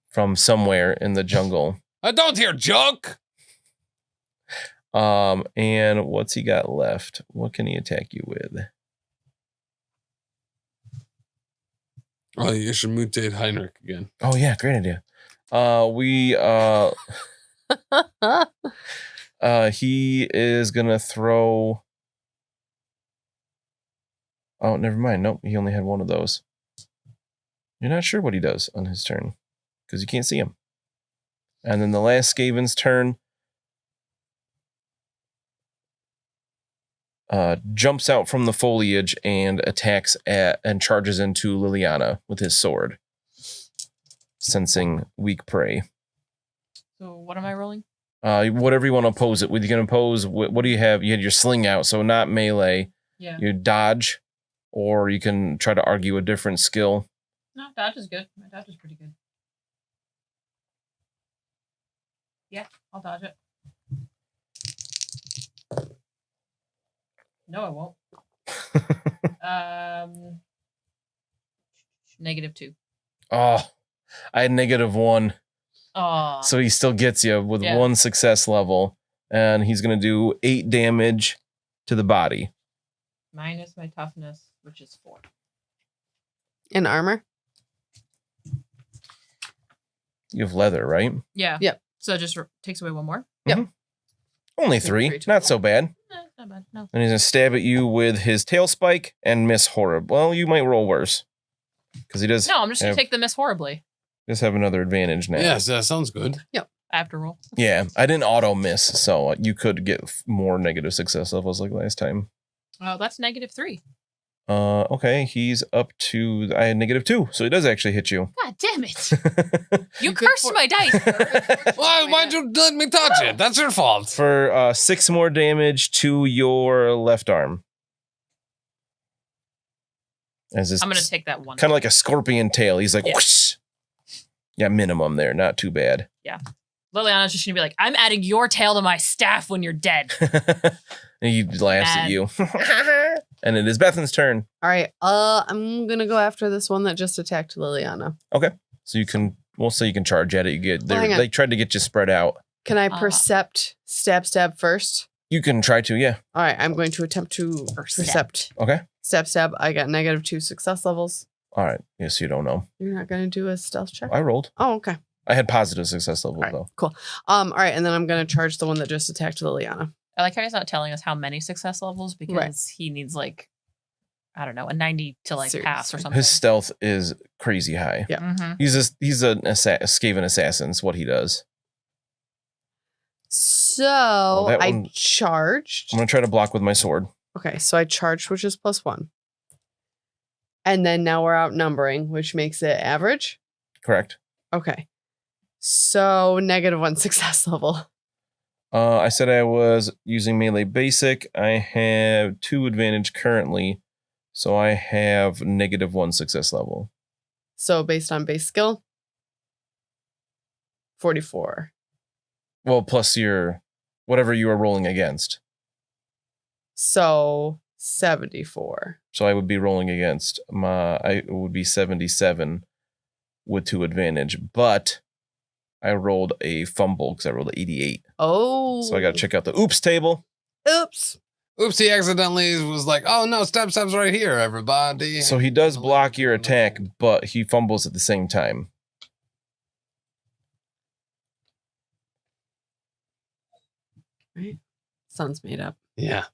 from somewhere in the jungle. I don't hear joke. And what's he got left? What can he attack you with? Oh, you should mutate Heinrik again. Oh yeah, great idea. He is gonna throw. Oh, never mind. Nope, he only had one of those. You're not sure what he does on his turn because you can't see him. And then the last Skaven's turn jumps out from the foliage and attacks and charges into Liliana with his sword, sensing weak prey. So what am I rolling? Whatever you want to oppose it with. You can oppose. What do you have? You had your sling out, so not melee. Yeah. You dodge, or you can try to argue a different skill. No, dodge is good. My dodge is pretty good. Yeah, I'll dodge it. No, I won't. -2. Oh, I had -1. Oh. So he still gets you with Yeah. 1 success level, and he's going to do 8 damage to the body. Minus my toughness, which is 4. In armor? You have leather, right? Yeah. Yep. So it just takes away 1 more? Only So 3. three Not total. so bad. Not bad. No. And he's going to stab at you with his tail spike and miss horribly. Well, you might roll worse. Because he does No, I'm just going have, to take the miss horribly. does have another advantage now. Yes, that sounds good. After roll. Yeah, I didn't auto miss, so you could get more negative success levels like last time. Oh, that's -3. Okay, he's up to I had -2, so he does actually hit you. God damn it. You could cursed my dice. Why'd you let me touch it? That's your fault. For 6 more damage to your left arm. As this I'm going to take that one. kind of like a scorpion tail. He's like, Yeah. whoosh. Yeah, minimum there, not too bad. Liliana's just going to be like, I'm adding your tail to my staff when you're dead. And he laughs at Mad. you. And it is Bethen's turn. All right. I'm gonna go after this one that just attacked Liliana. So you can, we'll say you can charge at it. You get, Well, hang on. they tried to get you spread out. Can I Uh, percept stab first? You can try to, yeah. All right. I'm going to attempt to percept. Okay. Stab. I got -2 success levels. All right. Yes, you don't know. You're not going to do a stealth check? I rolled. Oh, okay. I had positive success levels, All right, though. cool. All right, and then I'm going to charge the one that just attacked Liliana. I like how he's not telling us how many success levels because he needs like I don't know, a 90 to like pass or Seriously. something. His stealth is crazy high. Yeah. Mhm. He's a Skaven assassin. Is what he does. So that I one- charged. I'm gonna try to block with my sword. Okay, so I charged, which is +1. And then now we're outnumbering, which makes it average. Correct. Okay. So -1 success level. I said I was using melee basic. I have 2 advantage currently, so I have -1 success level. So based on base skill, 44. Well, plus your whatever you are rolling against. So 74. So I would be rolling against it would be 77 with 2 advantage, but I rolled a fumble because I rolled an 88. Oh. So I got to check out the oops table. Oops. Oops, he accidentally was like, oh no, step's right here, everybody. So he does block your attack, but he fumbles at the same time. Right. Sun's made up. Yeah.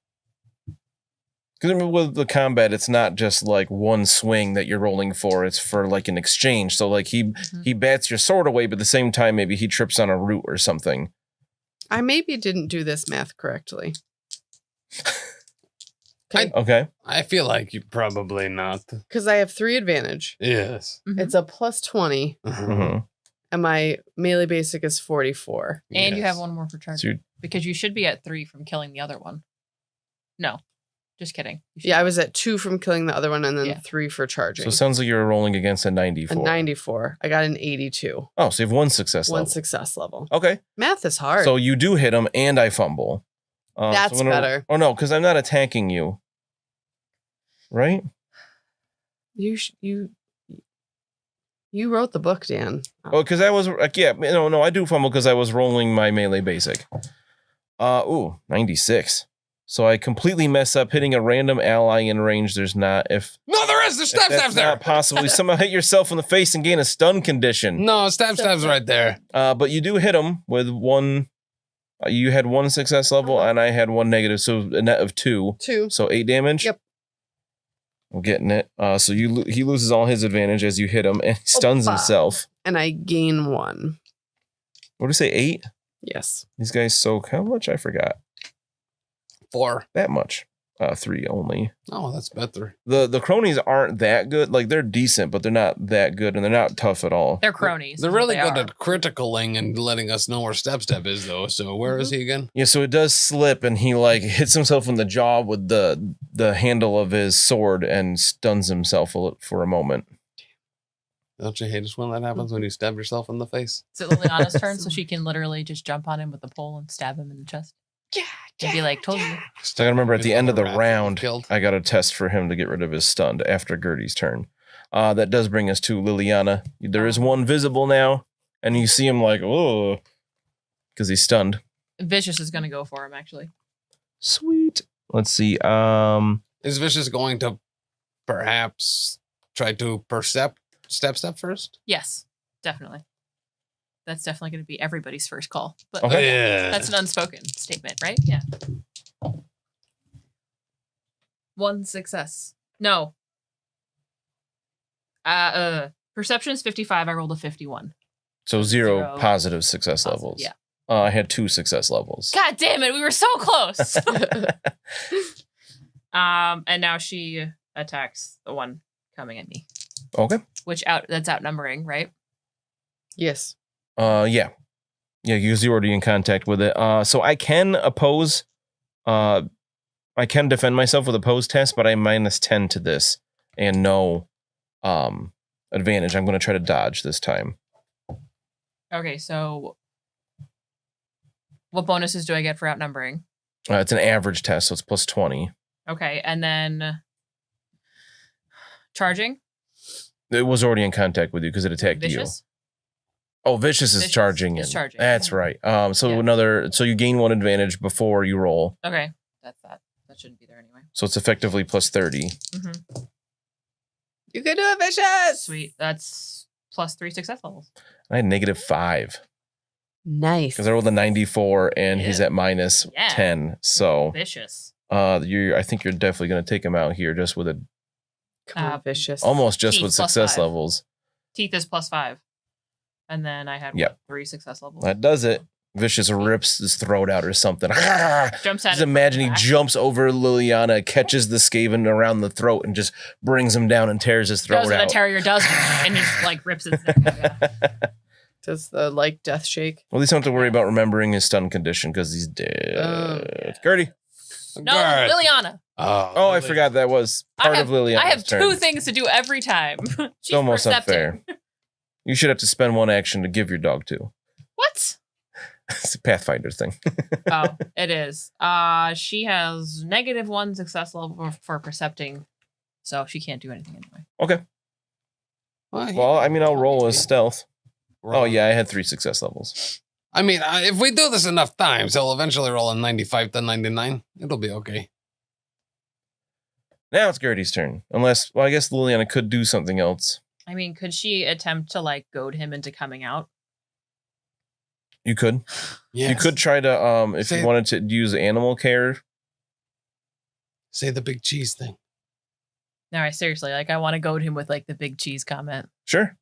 Because with the combat, it's not just like one swing that you're rolling for. It's for like an exchange. So like he bats your sword away, but at the same time, maybe he trips on a root or something. I maybe didn't do this math correctly. Okay. I feel like you probably not. Because I have 3 advantage. Yes. Mhm. It's a +20, Mhm. and my melee basic is 44. And you have Yes. one more for So charging. you're- Because you should be at 3 from killing the other one. No, just kidding. You should- Yeah, I was at 2 from killing the other one, and then Yeah. 3 for charging. so it sounds like you're rolling against a a 94. 94. I got an 82. Oh, so you have 1 success One level. success level. Okay. Math is hard. So you do hit him and I fumble. So That's I'm gonna- better. Oh, no, because I'm not attacking you. Right? you wrote the book, Dan. Oh, because I was like, yeah, no, I do fumble because I was rolling my melee basic. 96. So I completely mess up hitting a random ally in range. There's not if No, there is. There's if stabs that's there. not possible. You somehow hit yourself in the face and gain a stun condition. No, stabs right there. But you do hit him with 1. You had 1 success level and I had 1 negative, so a net of 2. 2. So 8 damage. Yep. I'm getting it. So he loses all his advantage as you hit him and he stuns Opa. himself. And I gain 1. What do you say? 8? Yes. These guys soak how much? I forgot. 4. That much. 3 only. Oh, that's better. The cronies aren't that good. Like they're decent, but they're not that good, and they're not tough at all. They're cronies. They're is what really they good are. at criticaling and letting us know where step is, though. So where is he again? Yeah, so it does slip, and he like hits himself in the jaw with the handle of his sword and stuns himself for a moment. Don't you hate it when that happens when you stab yourself in the face? Is it Liliana's turn so she can literally just jump on him with the pole and stab him in the chest? Yeah. And be like, told you. So I gotta remember at the end of the Rat that was round, killed. I got a test for him to get rid of his stunned after Gerty's turn. That does bring us to Liliana. There is one visible now, and you see him like, oh, because he's stunned. Vicious is going to go for him, actually. Sweet. Let's see. Is Vicious going to perhaps try to step first? Yes, definitely. That's definitely going to be everybody's first call. But Okay. Yeah. that's an unspoken statement, right? Yeah. 1 success. No. Perception is 55. I rolled a 51. So zero Zero. positive success Positive, levels. yeah. I had 2 success levels. God damn it, we were so close. And now she attacks the one coming at me, Okay. that's outnumbering, right? Yes. Yeah. You're already in contact with it. So I can oppose. I can defend myself with oppose test, but I'm -10 to this and no advantage. I'm going to try to dodge this time. Okay, so what bonuses do I get for outnumbering? It's an average test, so it's +20. Okay, and then charging? It was already in contact with you because it attacked you. Vicious? Oh, vicious is Vicious charging is in. charging. That's right. So Yeah. so you gain 1 advantage before you roll. Okay, that's that. That shouldn't be there anyway. So it's effectively +30. Mm-hmm. You can do it, Vicious. Sweet. That's +3 success levels. I had -5 Nice. because I rolled a 94 and he's Yeah. at -10. So Vicious. I think you're definitely going to take him out here just with a Come on, vicious. Almost just Teeth with plus success 5. levels. Teeth is +5. And then I had Yep. 3 success levels. That does it. Vicious rips his throat out or something. Jumps at Just it from imagine the he back. jumps over Liliana, catches the skaven around the throat, and just brings him down and tears his throat Does what a out. terrier does and just like rips its neck. Yeah. Does the like death shake? Well, at least don't have to worry about remembering his stun condition because he's dead. Gertie. No, Gert. Liliana. Oh, I forgot that was part of Liliana's I have turn. 2 things to do every time. She's It's almost perceptive. unfair. You should have to spend 1 action to give your dog 2. What? It's a Pathfinder thing. Oh, it is. She has -1 success level for percepting, so she can't do anything anyway. Okay. Well, I mean, I'll roll as stealth. Oh, yeah, I had 3 success levels. I mean, if we do this enough times, he'll eventually roll a 95 to 99. It'll be okay. Now it's Gertie's turn. Unless, well, I guess Liliana could do something else. I mean, could she attempt to like goad him into coming out? You could. Yes. You could try to, if Say- you wanted to use animal care. Say the big cheese thing. No, I seriously, like, I want to goad him with like the big cheese comment. Sure.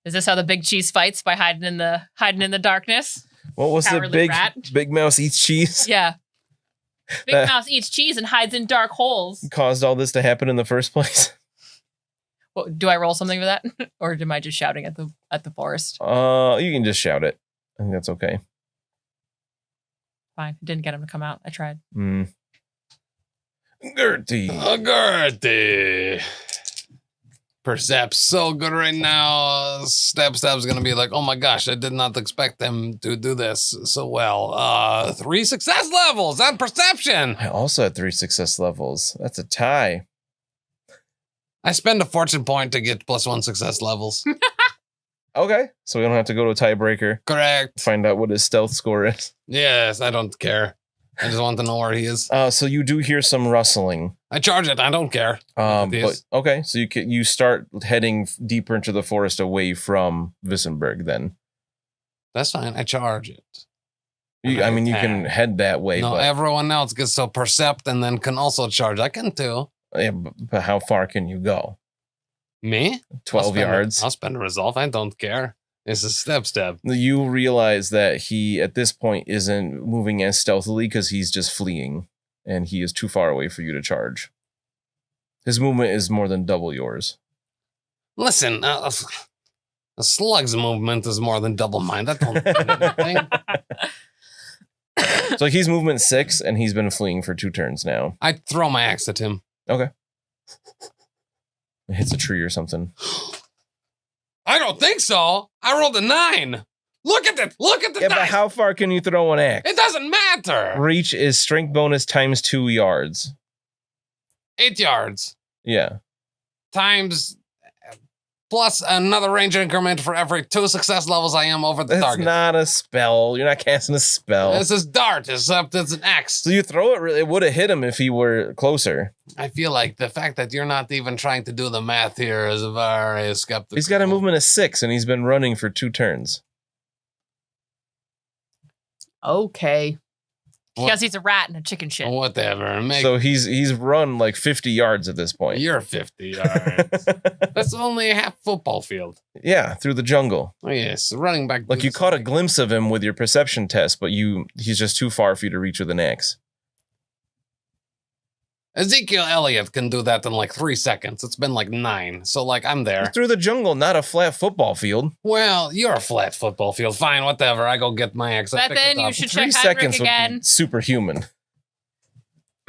Is this how the big cheese fights, by hiding in the darkness? What was the Cowardly big rat. big mouse eats cheese? Yeah. Big That- mouse eats cheese and hides in dark holes. Caused all this to happen in the first place. Well, do I roll something for that, or am I just shouting at the forest? You can just shout it. I think that's okay. Fine, didn't get him to come out. I tried. Gertie. Gerty. Percept's so good right now. Stab's gonna be like, oh my gosh, I did not expect him to do this so well. 3 success levels on perception. I also had 3 success levels. That's a tie. I spend a fortune point to get +1 success levels. Okay. So we don't have to go to a tiebreaker. Correct. Find out what his stealth score is. Yes, I don't care. I just want to know where he is. So you do hear some rustling. I charge it. I don't care. It But is. okay, so you start heading deeper into the forest away from Wissenberg. Then That's fine. I charge it. I mean, you can attack. head that way. No, but, everyone else gets to percept and then can also charge. I can too. yeah, but how far can you go? Me? 12 yards. I'll spend a resolve. I don't care. It's a step. You realize that he, at this point, isn't moving as stealthily because he's just fleeing, and he is too far away for you to charge. His movement is more than double yours. Listen, a slug's movement is more than double mine. That don't mean anything. So he's movement 6, and he's been fleeing for 2 turns now. I throw my axe at him. Okay. It hits a tree or something. I don't think so. I rolled a 9. Look at it. Look at the Yeah, but dice. how far can you throw an axe? It doesn't matter. Reach is strength bonus times 2 yards. 8 yards Yeah. times plus another range increment for every 2 success levels I am over the That's target. not a spell. You're not casting a spell. This is dart, except it's an axe. So you throw it, it would have hit him if he were closer. I feel like the fact that you're not even trying to do the math here is very skeptical. He's got a movement of 6, and he's been running for 2 turns. Okay. Because he's a rat and a chicken shit. Whatever. So he's run like 50 yards at this point. You're 50 yards. That's only a half football field. Yeah, through the jungle. Oh, yes. Running back. Like you caught a glimpse of him with your perception test, but he's just too far for you to reach with an axe. Ezekiel Elliott can do that in like 3 seconds. It's been like 9. So, like, I'm there. Through the jungle, not a flat football field. Well, you're a flat football field. Fine, whatever. I go get my axe. I But pick then it you up. should 3 check seconds Heinrik would again. be superhuman.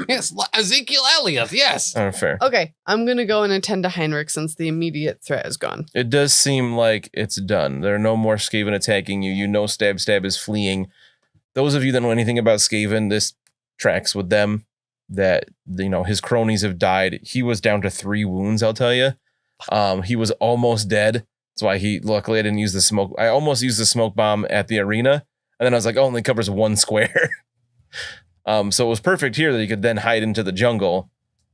Yes, Ezekiel Elliott. Yes. Unfair. Okay. I'm going to go and attend to Heinrich since the immediate threat is gone. It does seem like it's done. There are no more Skaven attacking you. You know Stab is fleeing. Those of you that know anything about Skaven, this tracks with them. That, you know, his cronies have died. He was down to 3 wounds, I'll tell you. He was almost dead. That's why luckily I didn't use the smoke. I almost used the smoke bomb at the arena. And then I was like, oh, it only covers 1 square. So it was perfect here that he could then hide into the jungle.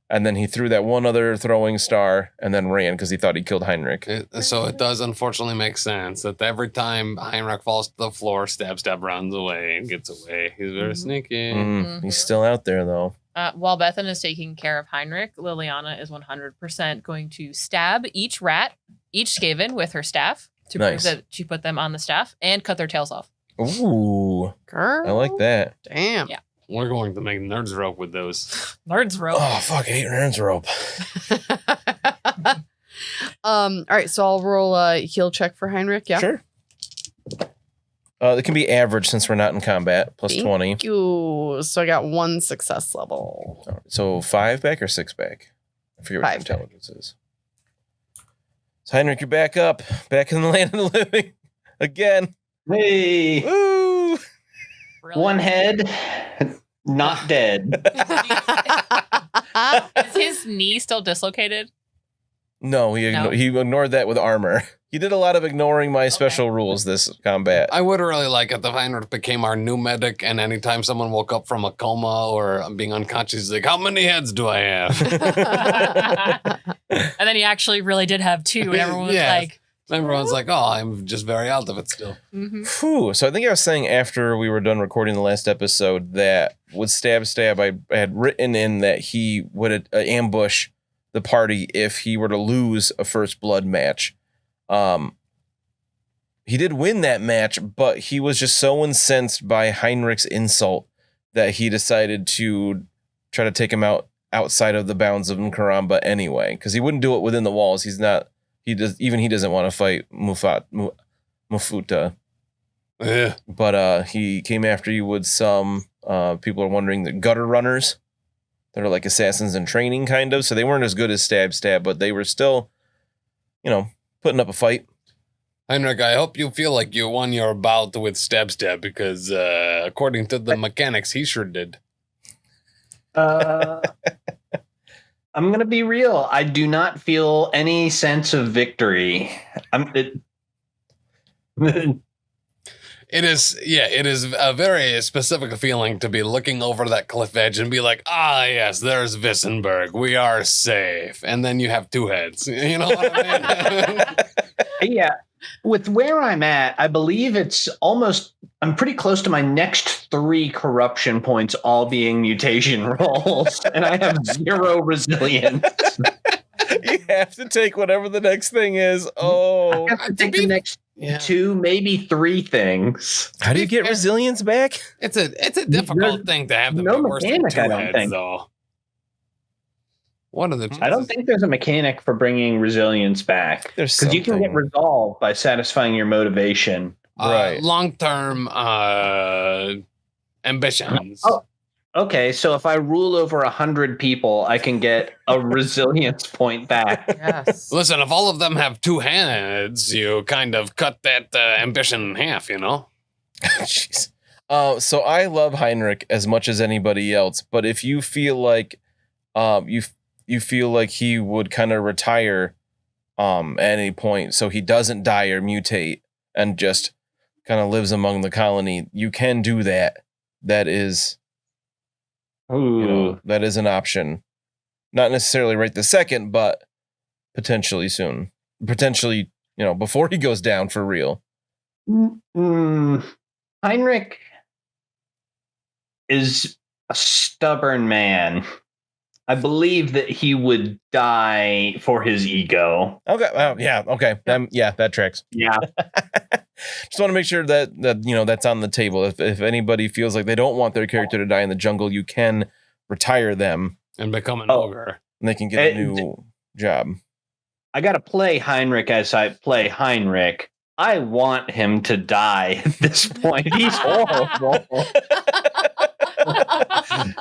And then he threw that one other throwing star and then ran because he thought he killed Heinrich. So it does unfortunately make sense that every time Heinrich falls to the floor, Stab runs away and gets away. He's very sneaky. He's still out there, though. While Bethen is taking care of Heinrik, Liliana is 100% going to stab each skaven with her staff to prove that she put them on the staff and cut their tails off. Ooh. Girl. I like that. Damn. Yeah. We're going to make nerds rope with those. Nerds rope. Oh, fuck. I hate Aaron's rope. All right, so I'll roll a heal check for Heinrich. Yeah. Sure. It can be average since we're not in combat, plus 20. Thank you. So I got 1 success level. All right, so 5 back or 6 back? I forget what your 5 back. intelligence is. So Heinrich, you're back up. Back in the land of the living. Again. Hey, Woo! Brilliant. one head, not dead. Is his knee still dislocated? No, he ignored that with armor. He did a lot of ignoring my special rules this combat. I would really like it if Heinrich became our new medic, and anytime someone woke up from a coma or being unconscious, he's like, how many heads do I have? And then he actually really did have 2, and everyone was Yes. like, Everyone's like, oh, I'm just very out of it still. mm-hmm. Phew. So I think I was saying after we were done recording the last episode that with Stab, I had written in that he would ambush the party if he were to lose a first blood match. He did win that match, but he was just so incensed by Heinrich's insult that he decided to try to take him outside of the bounds of Nkaramba anyway, because he wouldn't do it within the walls. He doesn't want to fight Mufuta. Yeah. But he came after you with some people are wondering the gutter runners. They're like assassins in training, kind of. So they weren't as good as Stab, but they were still, putting up a fight. Heinrich, I hope you feel like you won your bout with Stab, because according to the mechanics, he sure did. I'm going to be real. I do not feel any sense of victory. It is a very specific feeling to be looking over that cliff edge and be like, yes, there's Wissenberg. We are safe. And then you have 2 heads. You know what I mean? Yeah. With where I'm at, I believe I'm pretty close to my next 3 corruption points all being mutation rolls, and I have 0 resilience. You have to take whatever the next thing is. Oh, I have to take the next 2, maybe 3 things. how do you get resilience back? It's a difficult thing to have to no be worse than mechanic, 2 I don't heads, think. though. What are the chances? I don't think there's a mechanic for bringing resilience back. There's because you can get resolved by satisfying your motivation. Right. Long-term ambitions. Oh, okay, so if I rule over 100 people, I can get a resilience point back. Yes. Listen, if all of them have 2 heads, you kind of cut that ambition in half, you know? Jeez. So I love Heinrich as much as anybody else, but if you feel like you feel like he would kind of retire at any point so he doesn't die or mutate and just kind of lives among the colony, you can do that. That is that is an option. Not necessarily right this second, but potentially soon. Potentially, before he goes down for real. Heinrich is a stubborn man. I believe that he would die for his ego. Okay. Yeah. Okay. That tracks. Yeah. Just want to make sure that that's on the table. If anybody feels like they don't want their character to die in the jungle, you can retire them And become an ogre. and they can get a new job. I got to play Heinrich as I play Heinrich. I want him to die at this point. He's horrible.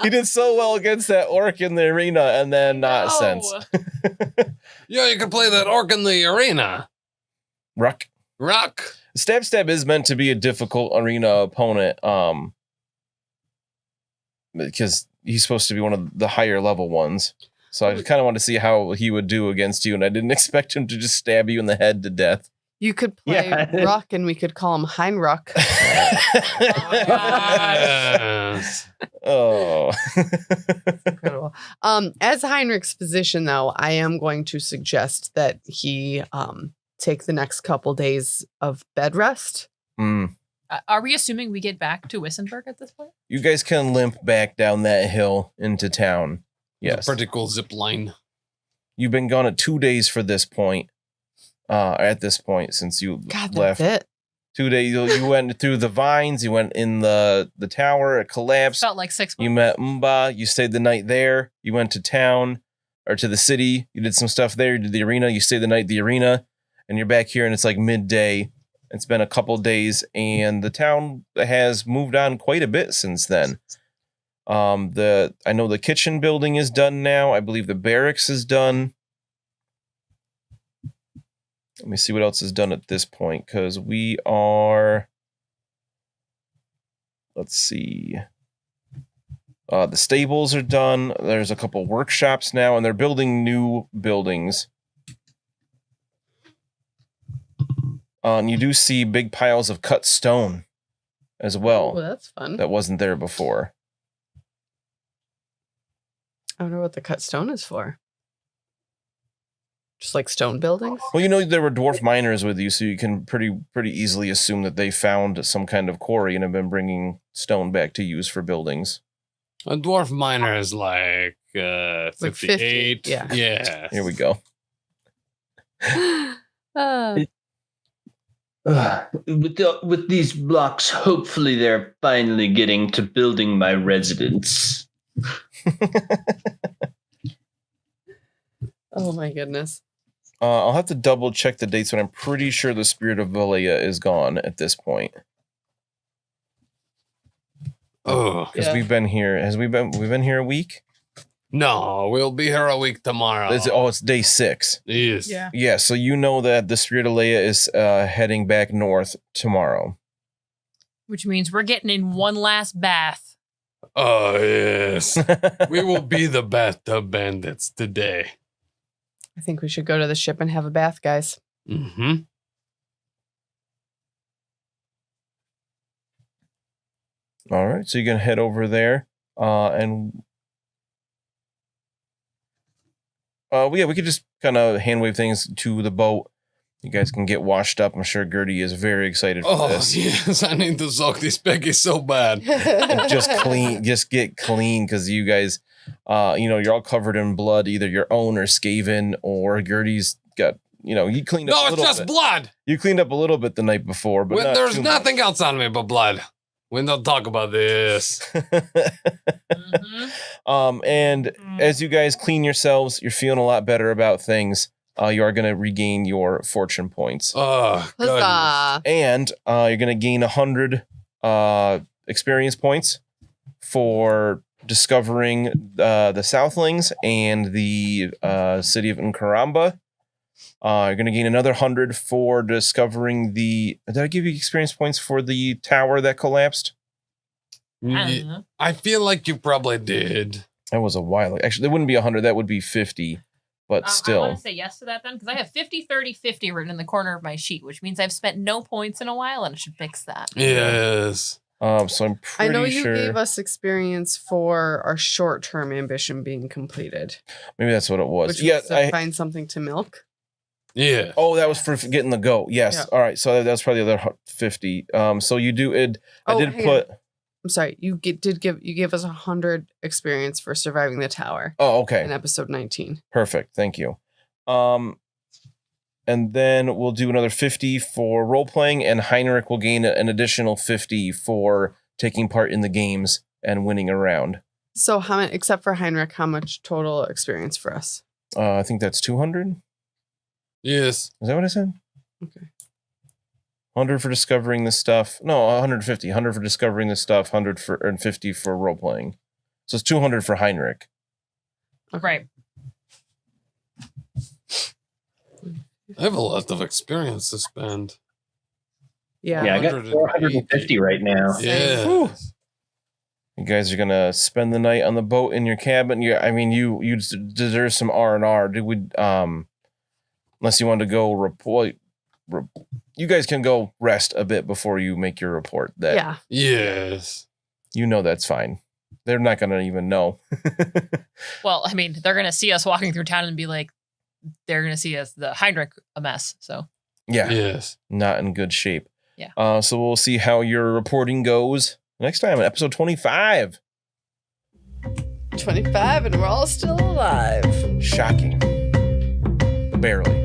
He did so well against that orc in the arena and then not since. Yeah, you can play that orc in the arena. Ruck. Stab is meant to be a difficult arena opponent because he's supposed to be one of the higher level ones. So I kind of want to see how he would do against you, and I didn't expect him to just stab you in the head to death. You could play Ruck, and we could call him Heinrich. Yes. Oh. Incredible. As Heinrich's physician, though, I am going to suggest that he take the next couple days of bed rest. Are we assuming we get back to Wissenberg at this point? You guys can limp back down that hill into town. Yes. It's a pretty cool zip line. You've been gone at 2 days for this point. At this point, since you God, left. that's it. 2 days. You went through the vines. You went in the tower. It collapsed. Felt like 6 months. You met Mba. You stayed the night there. You went to town or to the city. You did some stuff there. You did the arena. You stayed the night at the arena. And you're back here and it's like midday. It's been a couple days and the town has moved on quite a bit since then. I know the kitchen building is done now. I believe the barracks is done. Let me see what else is done at this point, because we are, let's see. The stables are done. There's a couple workshops now, and they're building new buildings. And you do see big piles of cut stone as well. Oh, that's fun. That wasn't there before. I wonder what the cut stone is for. Just like stone buildings? Well, you know there were dwarf miners with you, so you can pretty easily assume that they found some kind of quarry and have been bringing stone back to use for buildings. A dwarf miner is like 58. 50, yeah. Yeah. Here we go. With these blocks, hopefully they're finally getting to building my residence. Oh my goodness. I'll have to double check the dates, but I'm pretty sure the Spirit of Valea is gone at this point. Oh. Because we've been here. We've been here a week? No, we'll be here a week tomorrow. It's day 6. Yes. Yeah. Yeah, so you know that the Spirit of Leia is heading back north tomorrow. Which means we're getting in one last bath. Oh, yes. We will be the bathtub bandits today. I think we should go to the ship and have a bath, guys. Mm-hmm. All right, so you can head over there, and we could just kind of hand wave things to the boat. You guys can get washed up. I'm sure Gerty is very excited for this. Yes, I need to soak this Peggy so bad. And just get clean, because you guys, you're all covered in blood, either your own or skaven, or Gerty's got, you cleaned up a No, little it's just bit. blood. You cleaned up a little bit the night before, but not There's too nothing else on me but blood. We don't talk about this. Mm-hmm. And as you guys clean yourselves, you're feeling a lot better about things. You are going to regain your fortune points. Oh, goodness. Huzzah. And you're going to gain 100 experience points for discovering the Southlands and the city of Nkaramba. You're going to gain another 100 for discovering the... Did I give you experience points for the tower that collapsed? I don't know. I feel like you probably did. That was a while ago. Actually, that wouldn't be 100. That would be 50. But I still... want to say yes to that then, because I have 50, 30, 50 written in the corner of my sheet, which means I've spent no points in a while, and I should fix that. Yes. So I'm pretty I know you sure... gave us experience for our short-term ambition being completed. Maybe that's what it was. Which Yeah, was to find something to milk. Yeah. Oh, that was for getting the goat. Yes. Yeah. All right. So that's probably the other 50. So you do it. I did hang put. on. I'm sorry. You gave us 100 experience for surviving the tower Oh, okay. in episode 19. Perfect. Thank you. And then we'll do another 50 for role playing, and Heinrik will gain an additional 50 for taking part in the games and winning a round. So how much, except for Heinrich, how much total experience for us? I think that's 200. Yes. Is that what I said? Okay. 100 for discovering the stuff. No, 150. 100 for discovering the stuff. 100 for and 50 for role playing. So it's 200 for Heinrich. Right. I have a lot of experience to spend. Yeah. Yeah, I got 450 right now. Yeah. Whew. You guys are gonna spend the night on the boat in your cabin. You deserve some R&R. Did we? Unless you want to go report. You guys can go rest a bit before you make your report. Yeah. Yes. That's fine. They're not gonna even know. Well, I mean, they're going to see us walking through town and be like, they're going to see us, the Heinrich, a mess. So, Yeah. Yes. Not in good shape. Yeah. So we'll see how your reporting goes next time in episode 25. 25 and we're all still alive. Shocking. Barely.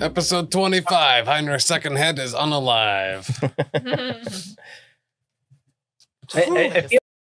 Episode 25. Heinrik's second head is unalive. I feel